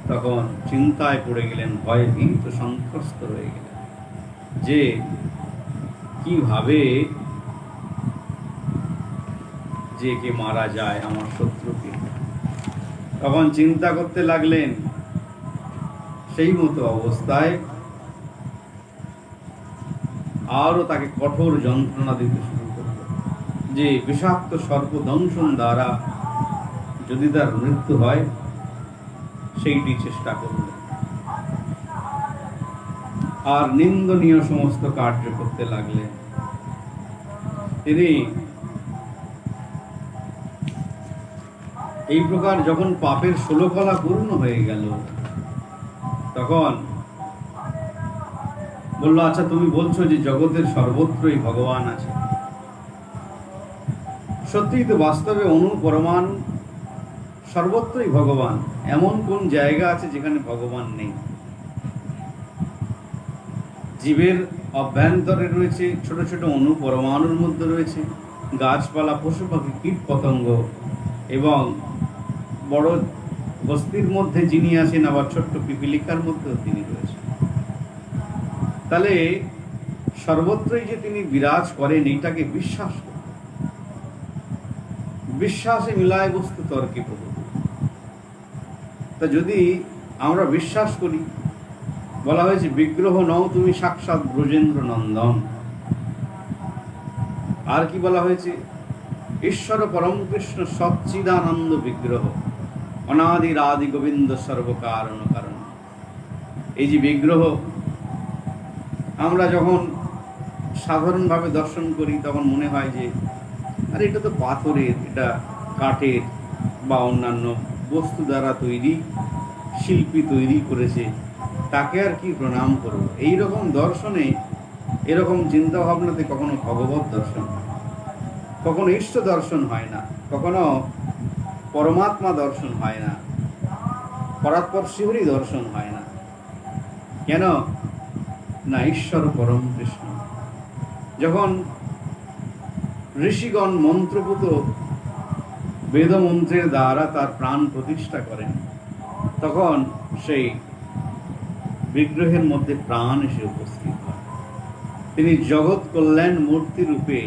তখন চিন্তায় পড়ে গেলেন, ভয়ে ভীত সন্ত্রস্ত হয়ে গেলেন যে কিভাবে যে কে মারা যায় আমার শত্রুকে। তখন চিন্তা করতে লাগলেন, সেই মতো অবস্থায় আরো তাকে কঠোর যন্ত্রণা দিতে শুরু করল, যে বিষাক্ত সর্পদংশন দ্বারা যদি তার মৃত্যু হয় সেইটি চেষ্টা করলেন। আর নিন্দনীয় সমস্ত কার্য করতে লাগলেন। তিনি এই প্রকার যখন পাপের 16 কলা পূর্ণ হয়ে গেল, তখন বলল, আচ্ছা তুমি বলছো যে জগতের সর্বত্রই ভগবান আছে, সত্যিই তো বাস্তবে অণু পরমাণু সর্বত্রই ভগবান। এমন কোন জায়গা আছে যেখানে ভগবান নেই? জীবের অভ্যন্তরে রয়েছে, ছোট ছোট অণু পরমাণুর মধ্যে রয়েছে গাছপালা, পশু পাখি, কীট পতঙ্গ, এবং বড় বস্তির মধ্যে যিনি আছেন, আবার ছোট্ট পিপিলিকার মধ্যেও তিনি রয়েছেন। তাহলে সর্বত্রই যে তিনি বিরাজ করেন এইটাকে বিশ্বাস করতে, বিশ্বাসে মিলায় বস্তু তর্কে প্রভু। তা যদি আমরা বিশ্বাস করি, বলা হয়েছে বিগ্রহ নও তুমি সাক্ষাৎ ব্রজেন্দ্র নন্দন। আর কি বলা হয়েছে? ঈশ্বর পরম কৃষ্ণ সচ্চিদানন্দ বিগ্রহ, অনাদির আদি গোবিন্দ সর্বকারণ কারণ। এই যে বিগ্রহ আমরা যখন সাধারণভাবে দর্শন করি তখন মনে হয় যে আরে এটা তো পাথরের, এটা কাঠের বা অন্যান্য বস্তু দ্বারা তৈরি, শিল্পী তৈরি করেছে, তাকে আর কি প্রণাম করব। এইরকম দর্শনে, এরকম চিন্তা ভাবনাতে কখনো ভগবত দর্শন, কখনো ইষ্ট দর্শন হয় না, কখনো পরমাত্মা দর্শন হয় না, পরাৎপর শিহরি দর্শন হয় না। কেন না? ঈশ্বর পরম কৃষ্ণ যখন ঋষিগণ মন্ত্রপুত বেদমন্ত্রের দ্বারা তার প্রাণ প্রতিষ্ঠা করেন, তখন সেই বিগ্রহের মধ্যে প্রাণ এসে উপস্থিত হয়। তিনি জগৎ কল্যাণ মূর্তি রূপে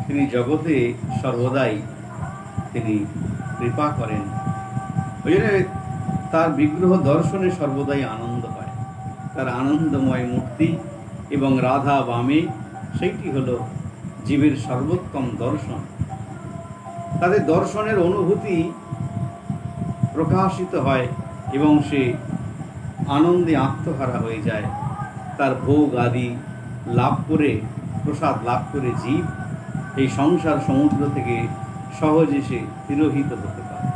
তিনি জগতে সর্বদাই তিনি কৃপা করেন। ওই জন্য তার বিগ্রহ দর্শনে সর্বদাই আনন্দ হয়। তার আনন্দময় মূর্তি এবং রাধা বামে, সেইটি হলো জীবের সর্বোত্তম দর্শন। তাদের দর্শনের অনুভূতি প্রকাশিত হয় এবং সে আনন্দে আত্মহারা হয়ে যায়। তার ভোগ আদি লাভ করে, প্রসাদ লাভ করে জীব এই সংসার সমুদ্র থেকে সহজে সে তিরোহিত হতে পারে।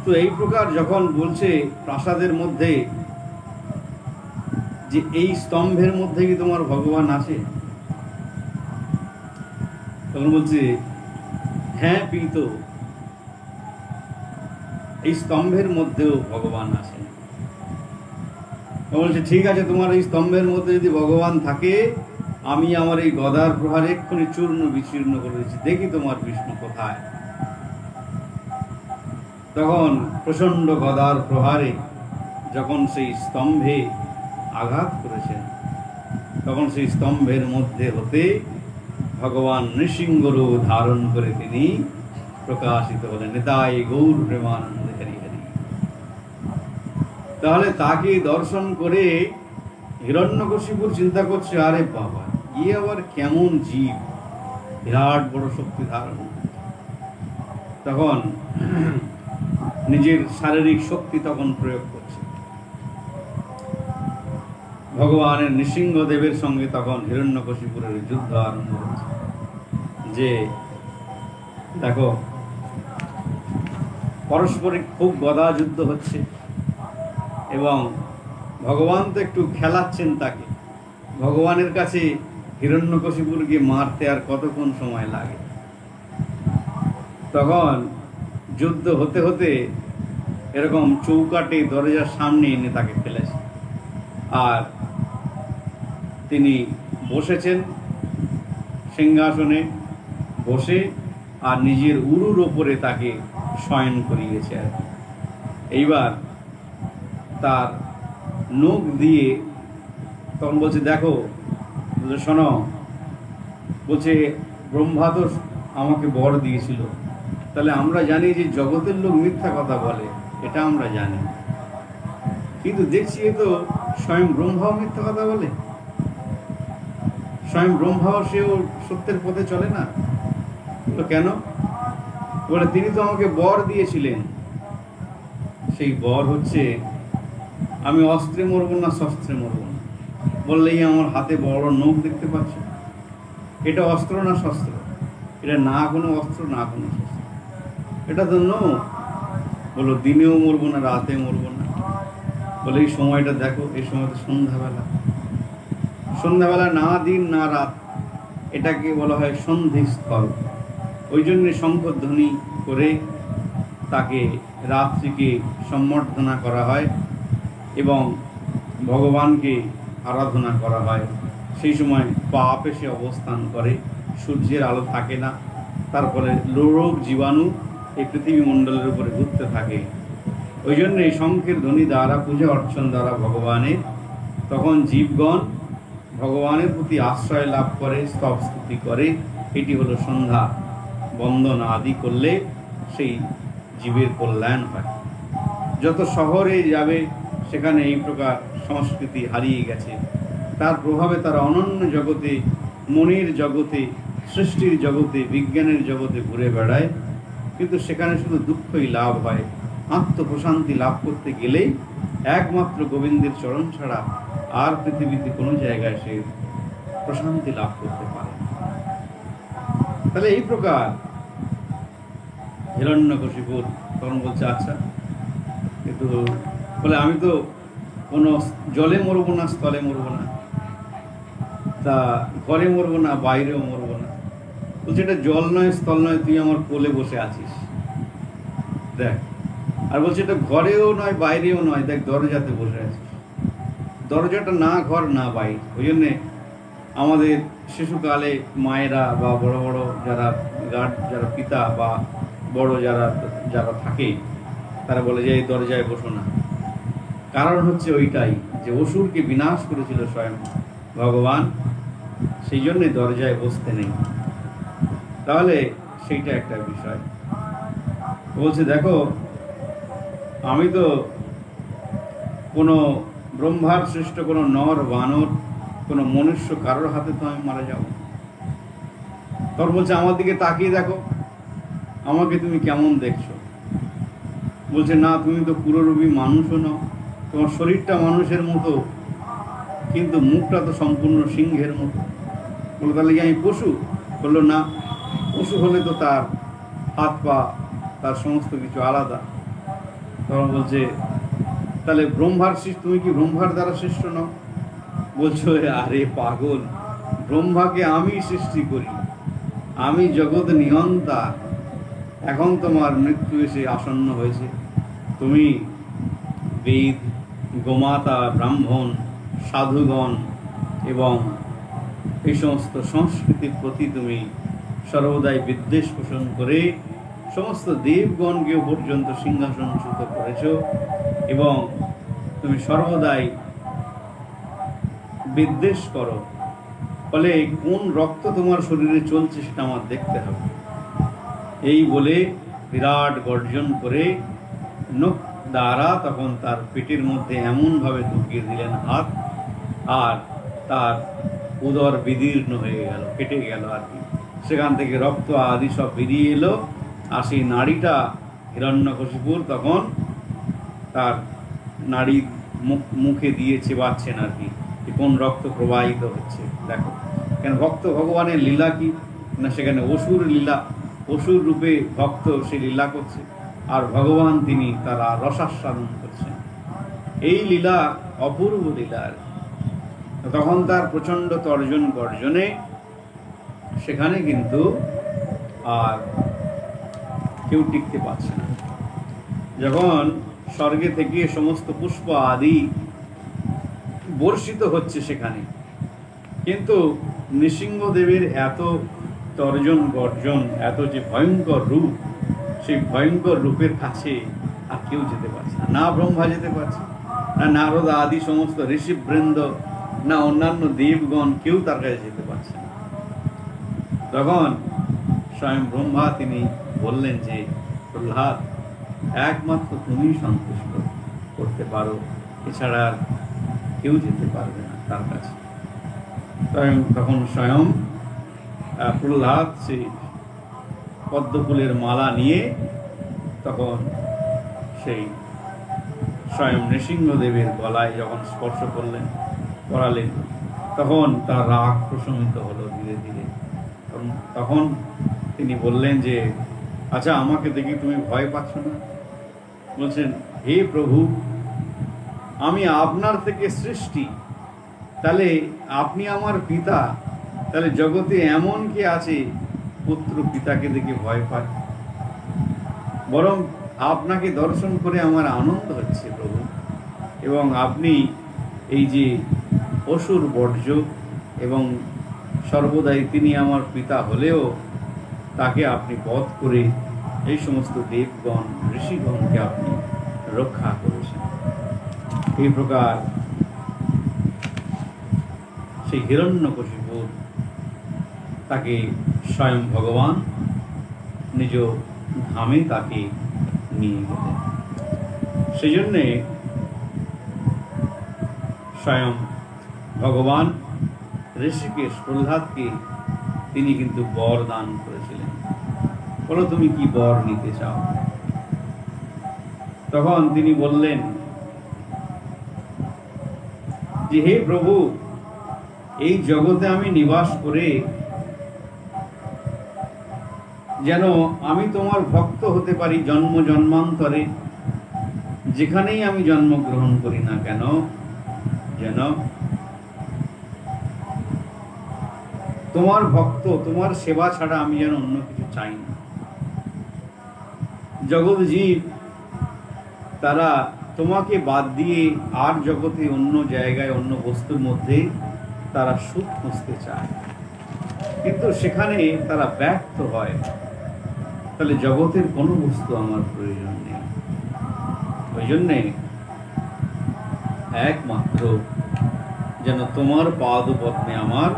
তো এই প্রকার যখন বলছে প্রাসাদের মধ্যে যে এই স্তম্ভের মধ্যে কি তোমার ভগবান আছে, তখন বলছে হ্যাঁ পিত, এই স্তম্ভের মধ্যেও ভগবান আছেন। বলছে ঠিক আছে, তোমার এই স্তম্ভের মধ্যে যদি ভগবান থাকে, আমি আমার এই গদার প্রহারে এক্ষুনি চূর্ণ বিচূর্ণ করে দিচ্ছি, দেখি তোমার বিষ্ণু কোথায়। তখন প্রচন্ড গদার প্রহারে যখন সেই স্তম্ভে আঘাত করেছেন, তখন সেই স্তম্ভের মধ্যে হতে ভগবান নৃসিংহ রূপ ধারণ করে তিনি প্রকাশিত হলেন। নিতাই গৌর প্রেমানন্দে হরি হরি। তাহলে তাকে দর্শন করে হিরণ্যকশিপুর চিন্তা করছে, আরে বাবা, ইয়ে আবার কেমন জীব, বিরাট বড় শক্তি ধারণ। তখন নিজের শারীরিক শক্তি তখন প্রয়োগ করছে। ভগবানের নৃসিংহদেবের সঙ্গে তখন হিরণ্যকশিপুরের যুদ্ধ আরম্ভ হচ্ছে। যে দেখো, পারস্পরিক খুব গদা যুদ্ধ হচ্ছে এবং ভগবান তো একটু খেলাচ্ছেন তাকে। ভগবানের কাছে হিরণ্যকশিপুরকে মারতে আর কতক্ষণ সময় লাগে। তখন যুদ্ধ হতে হতে এরকম চৌকাটে দরজার সামনে এনে তাকে ফেলেছে, আর তিনি বসেছেন সিংহাসনে বসে, আর নিজের উরুর ওপরে তাকে শয়ন করিয়েছে। আর এইবার তার নখ দিয়ে তখন বলছে, দেখো, শোনো, বলছে ব্রহ্মা তো আমাকে বর দিয়েছিল, তাহলে আমরা জানি যে জগতের লোক মিথ্যা কথা বলে, এটা আমরা জানি, কিন্তু দেখছি এ তো স্বয়ং ব্রহ্মাও মিথ্যা কথা বলে, স্বয়ং ব্রহ্মাও সেও সত্যের পথে চলে না। তো কেন? বলে, তিনি তো আমাকে বর দিয়েছিলেন। সেই বর হচ্ছে, আমি অস্ত্রে মরবো না, শস্ত্রে মরবো না। বললেই আমার হাতে বড় নখ দেখতে পাচ্ছ, এটা অস্ত্র না শস্ত্র? এটা না কোনো অস্ত্র না কোনো শস্ত্র, এটা তো নখ। বলো, দিনেও মরবো না, রাতে মরবো না। বলে, এই সময়টা দেখো, এই সময় তো সন্ধ্যাবেলা, সন্ধ্যাবেলা না দিন না রাত, এটাকে বলা হয় সন্ধিস্থল। ওই জন্যে শঙ্খধ্বনি করে তাকে রাত্রিকে সম্বর্ধনা করা হয় এবং ভগবানকে আরাধনা করা হয়। সেই সময় পাপ এসে অবস্থান করে, সূর্যের আলো থাকে না, তারপরে রোগ জীবাণু এই পৃথিবী মণ্ডলের উপরে ঘুরতে থাকে। ওই জন্য এই শঙ্খের ধ্বনি দ্বারা, পূজা অর্চন দ্বারা ভগবানের, তখন জীবগণ ভগবানের প্রতি আশ্রয় লাভ করে, স্তব স্তুতি করে। এটি হলো সন্ধ্যা বন্দন আদি করলে সেই জীবের কল্যাণ হয়। যত শহরে যাবে সেখানে এই প্রকার সংস্কৃতি হারিয়ে গেছে, তার প্রভাবে তারা অনন্য জগতে, মনের জগতে, সৃষ্টির জগতে, বিজ্ঞানের জগতে ঘুরে বেড়ায়, কিন্তু সেখানে শুধু দুঃখই লাভ হয়। আত্মপ্রশান্তি লাভ করতে গেলেই একমাত্র গোবিন্দের চরণ ছাড়া আর পৃথিবীতে কোনো জায়গায় সে প্রশান্তি লাভ করতে পারে। তাহলে এই প্রকার হিরণ্যকশিপুর তখন বলছে, আচ্ছা, কিন্তু বলে, আমি তো কোনো জলে মরবো না, স্থলে মরবো না, তা ঘরে মরবো না, বাইরেও মরবো না। বলছে, এটা জল নয়, স্থল নয়, তুই আমার কোলে বসে আছিস, দেখ। আর বলছে, এটা ঘরেও নয়, বাইরেও নয়, দেখ, দরজাতে বসে আছিস। দরজাটা না ঘর না বাইরে। ওই জন্যে আমাদের শিশুকালে মায়েরা বা বড় বড় যারা গার্ড, যারা পিতা বা বড় যারা যারা থাকে, তারা বলে যে এই দরজায় বসো না। কারণ হচ্ছে ওইটাই, যে অসুরকে বিনাশ করেছিল স্বয়ং ভগবান, সেই জন্যে দরজায় বসতে নেই। তাহলে সেইটা একটা বিষয়। বলছে, দেখো, আমি তো কোনো ব্রহ্মার সৃষ্ট কোনো নর বানর, কোনো মনুষ্য কারোর হাতে তো আমি মারা যাব। তোর বলছে, আমার দিকে তাকিয়ে দেখো, আমাকে তুমি কেমন দেখছো? বলছে, না, তুমি তো পুরোরূপী মানুষও নও, তোমার শরীরটা মানুষের মতো, কিন্তু মুখটা তো সম্পূর্ণ সিংহের মতো। বললো, তাহলে কি আমি পশু? বললো, না, পশু হলে তো তার হাত পা, তার সমস্ত কিছু আলাদা। তখন বলছে, তাহলে ব্রহ্মার সৃষ্টি, তুমি কি ব্রহ্মার দ্বারা সৃষ্ট নও? বলছো, আরে পাগল, ব্রহ্মাকে আমি সৃষ্টি করি, আমি জগৎ নিয়ন্তা। এখন তোমার মৃত্যু এসে আসন্ন হয়েছে, তুমি বেদ, গোমাতা, ব্রাহ্মণ, সাধুগণ এবং এই সমস্ত সংস্কৃতির প্রতি তুমি সর্বদাই বিদ্বেষ পোষণ করে সমস্ত দেবগণকে পর্যন্ত সিংহাসনচ্যুত করেছ এবং তুমি সর্বদাই বিদ্বেষ করো, ফলে কোন রক্ত তোমার শরীরে চলছে সেটা আমার দেখতে হবে। এই বলে বিরাট গর্জন করে নখ দ্বারা তখন তার পেটের মধ্যে এমনভাবে ঢুকিয়ে দিলেন হাত, আর তার উদর বিদীর্ণ হয়ে গেল, কেটে গেল আর কি। সেখান থেকে রক্ত আদি সব বেরিয়ে এলো, আর সেই নাড়িটা হিরণ্যকশিপুর তখন তার নাড়ি মুখে দিয়ে চেবাচ্ছেন আর কি, কোন রক্ত প্রবাহিত হচ্ছে দেখো। কেন ভক্ত ভগবানের লীলা কি না, সেখানে অসুর লীলা, অসুর রূপে ভক্ত সে লীলা করছে, আর ভগবান তিনি তারা রসাস্বাদন করছেন। এই লীলা অপূর্ব লীলা। তখন তার প্রচণ্ড তর্জন গর্জনে সেখানে কিন্তু আর কেউ টিকতে পারছে না। যখন স্বর্গে থেকে সমস্ত পুষ্প আদি বর্ষিত হচ্ছে সেখানে, কিন্তু নৃসিংহদেবের এত তর্জন গর্জন, এত যে ভয়ঙ্কর রূপ, সেই ভয়ঙ্কর রূপের কাছে আর কেউ যেতে পারছে না। না ব্রহ্মা যেতে পারছে না, নারদ আদি সমস্ত ঋষিবৃন্দ, না অন্যান্য দেবগণ, কেউ তার কাছে যেতে পারছে না। তখন স্বয়ং ব্রহ্মা তিনি বললেন যে প্রহ্লাদ, একমাত্র তুমি সন্তুষ্ট করতে পারো, এছাড়া কেউ যেতে পারবে না তার কাছে। তখন স্বয়ং প্রহ্লাদ সেই পদ্মফুলের মালা নিয়ে তখন সেই স্বয়ং নৃসিংহদেবের গলায় যখন স্পর্শ করালেন, তখন তার রাগ প্রশমিত হলো ধীরে ধীরে। তখন তিনি বললেন যে আচ্ছা, আমাকে দেখি তুমি ভয় পাচ্ছ না? বলছেন, হে প্রভু, আমি আপনার থেকে সৃষ্টি, তাহলে আপনি আমার পিতা, তাহলে জগতে এমন কি আছে পুত্র পিতাকে দেখে ভয় পায়? বরং আপনাকে দর্শন করে আমার আনন্দ হচ্ছে প্রভু, এবং আপনি এই যে অসুর বর্জ্য এবং সর্বদাই তিনি আমার পিতা হলেও তাকে আপনি বধ করে এই সমস্ত দেবগণ ঋষিগণকে আপনি রক্ষা করেছেন। এই প্রকার সেই হিরণ্যকশিপুর তাকে স্বয়ং ভগবান নিজ ধামে তাকে নিয়ে গেলেন। সেই জন্যে স্বয়ং ভগবান ঋষিকেশ প্রহ্লাদকে তিনি কিন্তু বর দান করেছিলেন। বলো তুমি কি বর নিতে চাও? তখন তিনি বললেন যে হে প্রভু, এই জগতে আমি নিবাস করে যেন আমি তোমার ভক্ত হতে পারি জন্ম জন্মান্তরে, যেখানেই আমি জন্মগ্রহণ করি না কেন, যেন তোমার ভক্ত, তোমার সেবা ছাড়া আমি যেন অন্য কিছু চাই না। জগৎ জীব তারা তোমাকে বাদ দিয়ে আর জগতে অন্য জায়গায় অন্য বস্তুর মধ্যে তারা সুখ খুঁজতে চায়, কিন্তু সেখানে তারা ব্যর্থ হয়। তাহলে জগতের কোনো বস্তু আমার প্রয়োজন নেই। ওই জন্যে একমাত্র যেন তোমার পাদপদ্মে আমার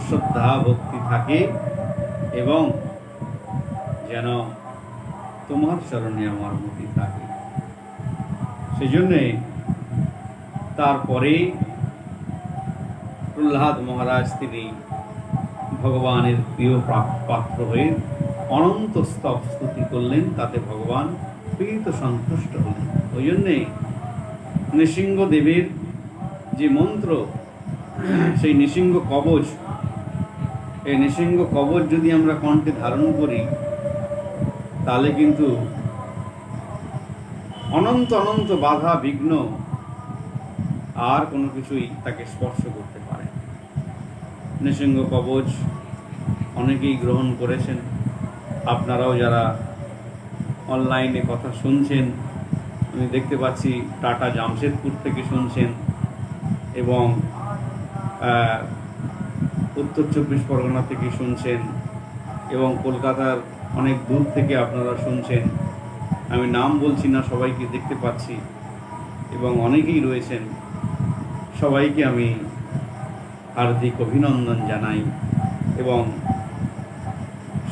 শ্রদ্ধা ভক্তি থাকে, এবং যেন তোমার চরণে আমার মতি থাকে। সেই জন্যে তারপরে প্রহ্লাদ মহারাজ তিনি ভগবানের প্রিয় পাত্র হয়ে অনন্ত স্তব স্তুতি করলেন, তাতে ভগবান প্রীত সন্তুষ্ট হলেন। ওই জন্যে নৃসিংহদেবের যে মন্ত্র, সেই নৃসিংহ কবচ, এই নৃসিংহ কবচ যদি আমরা কণ্ঠে ধারণ করি, তাহলে কিন্তু অনন্ত অনন্ত বাধা বিঘ্ন আর কোনো কিছুই তাকে স্পর্শ করতে পারে। নৃসিংহ কবচ অনেকেই গ্রহণ করেছেন, আপনারাও যারা অনলাইনে কথা শুনছেন, আমি দেখতে পাচ্ছি টাটা জামশেদপুর থেকে শুনছেন, এবং উত্তর 24 পরগনা থেকে শুনছেন, এবং কলকাতার অনেক দূর থেকে আপনারা শুনছেন। আমি নাম বলছি না, সবাইকে দেখতে পাচ্ছি। এবং অনেকেই রয়েছেন, সবাইকে আমি হার্দিক অভিনন্দন জানাই। এবং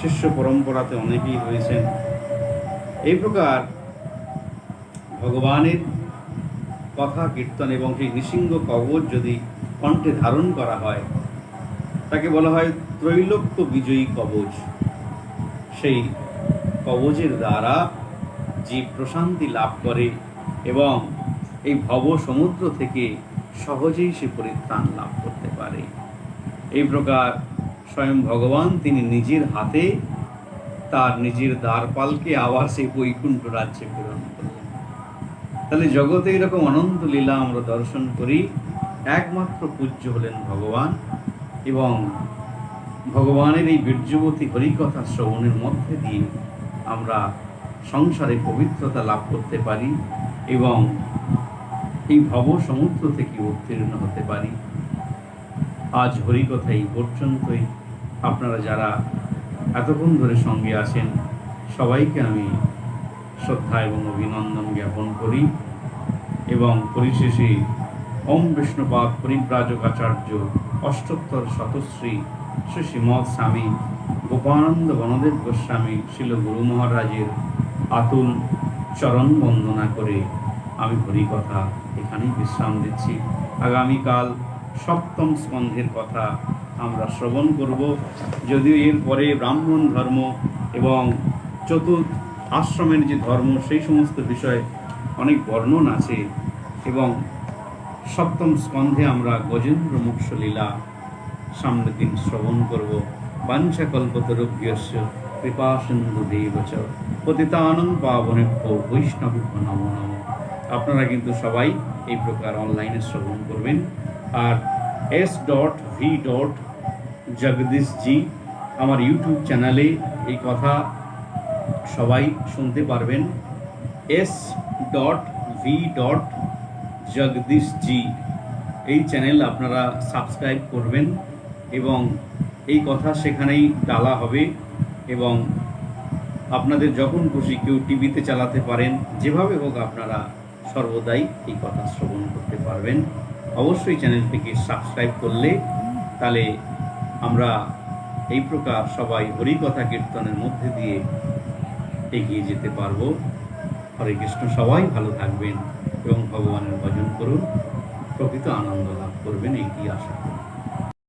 শিষ্য পরম্পরাতে অনেকেই রয়েছেন। এই প্রকার ভগবানের কথা কীর্তন এবং সেই নৃসিংহ কবচ যদি কণ্ঠে ধারণ করা হয়, তাকে বলা হয় ত্রৈলোক্য বিজয়ী কবচ। সেই কবচের দ্বারা জীব প্রশান্তি লাভ করে এবং এই ভব সমুদ্র থেকে সহজেই সে পরিত্রাণ লাভ করতে পারে। এই প্রকার স্বয়ং ভগবান তিনি নিজের হাতে তার নিজের দ্বারপালকে আবার সেই বৈকুণ্ঠ রাজ্যে প্রেরণ করলেন। তাহলে জগতে এরকম অনন্ত লীলা আমরা দর্শন করি। একমাত্র পূজ্য হলেন ভগবান, এবং ভগবানের এই বীর্যবতী হরিকথা শ্রবণের মধ্যে দিয়ে আমরা সংসারে পবিত্রতা লাভ করতে পারি এবং এই ভব সমুদ্র থেকে উত্তীর্ণ হতে পারি। আজ হরিকথা এই পর্যন্তই। আপনারা যারা এতক্ষণ ধরে সঙ্গে আছেন, সবাইকে আমি শ্রদ্ধা এবং অভিনন্দন জ্ঞাপন করি। এবং পরিশেষে ওম বিষ্ণুপাদ পরিব্রাজক আচার্য অষ্টোত্তর শতশ্রী শ্রী শ্রীমৎ স্বামী গোপানন্দ বনদেব গোস্বামী শিল গুরু মহারাজের আতুল চরণ বন্দনা করে আমি হরিকথা এখানেই বিশ্রাম দিচ্ছি। আগামীকাল সপ্তম স্কন্ধের কথা আমরা শ্রবণ করব। যদিও এরপরে ব্রাহ্মণ ধর্ম এবং চতুর্থ আশ্রমের যে ধর্ম, সেই সমস্ত বিষয়ে অনেক বর্ণন আছে। এবং সপ্তম স্কন্ধে আমরা গজেন্দ্র মোক্ষ লীলা সামনের দিন শ্রবণ করব। বাঞ্ছাকল্পতরুভ্যশ্চ কৃপা সিন্ধুদেব চ পতিতানাং পাবনেভ্যো বৈষ্ণবেভ্যো নমো নমঃ। আপনারা কিন্তু সবাই এই প্রকার অনলাইনে শ্রবণ করবেন। আর s.v.জগদীশজি আমার ইউটিউব চ্যানেলে এই কথা সবাই শুনতে পারবেন। s.v.জগদীশজি এই চ্যানেল আপনারা সাবস্ক্রাইব করবেন এবং এই কথা সেখানেই ডালা হবে। এবং আপনাদের যখন খুশি, কেউ টিভিতে চালাতে পারেন, যেভাবে হোক আপনারা সর্বদাই এই কথা শ্রবণ করতে পারবেন। অবশ্যই চ্যানেলটিকে সাবস্ক্রাইব করলে তাহলে আমরা এই প্রকার সবাই হরিকথা কীর্তনের মধ্যে দিয়ে এগিয়ে যেতে পারবো। হরে কৃষ্ণ। সবাই ভালো থাকবেন এবং ভগবানের ভজন করুন, প্রকৃত আনন্দ লাভ করবেন, এইটি আশা করি।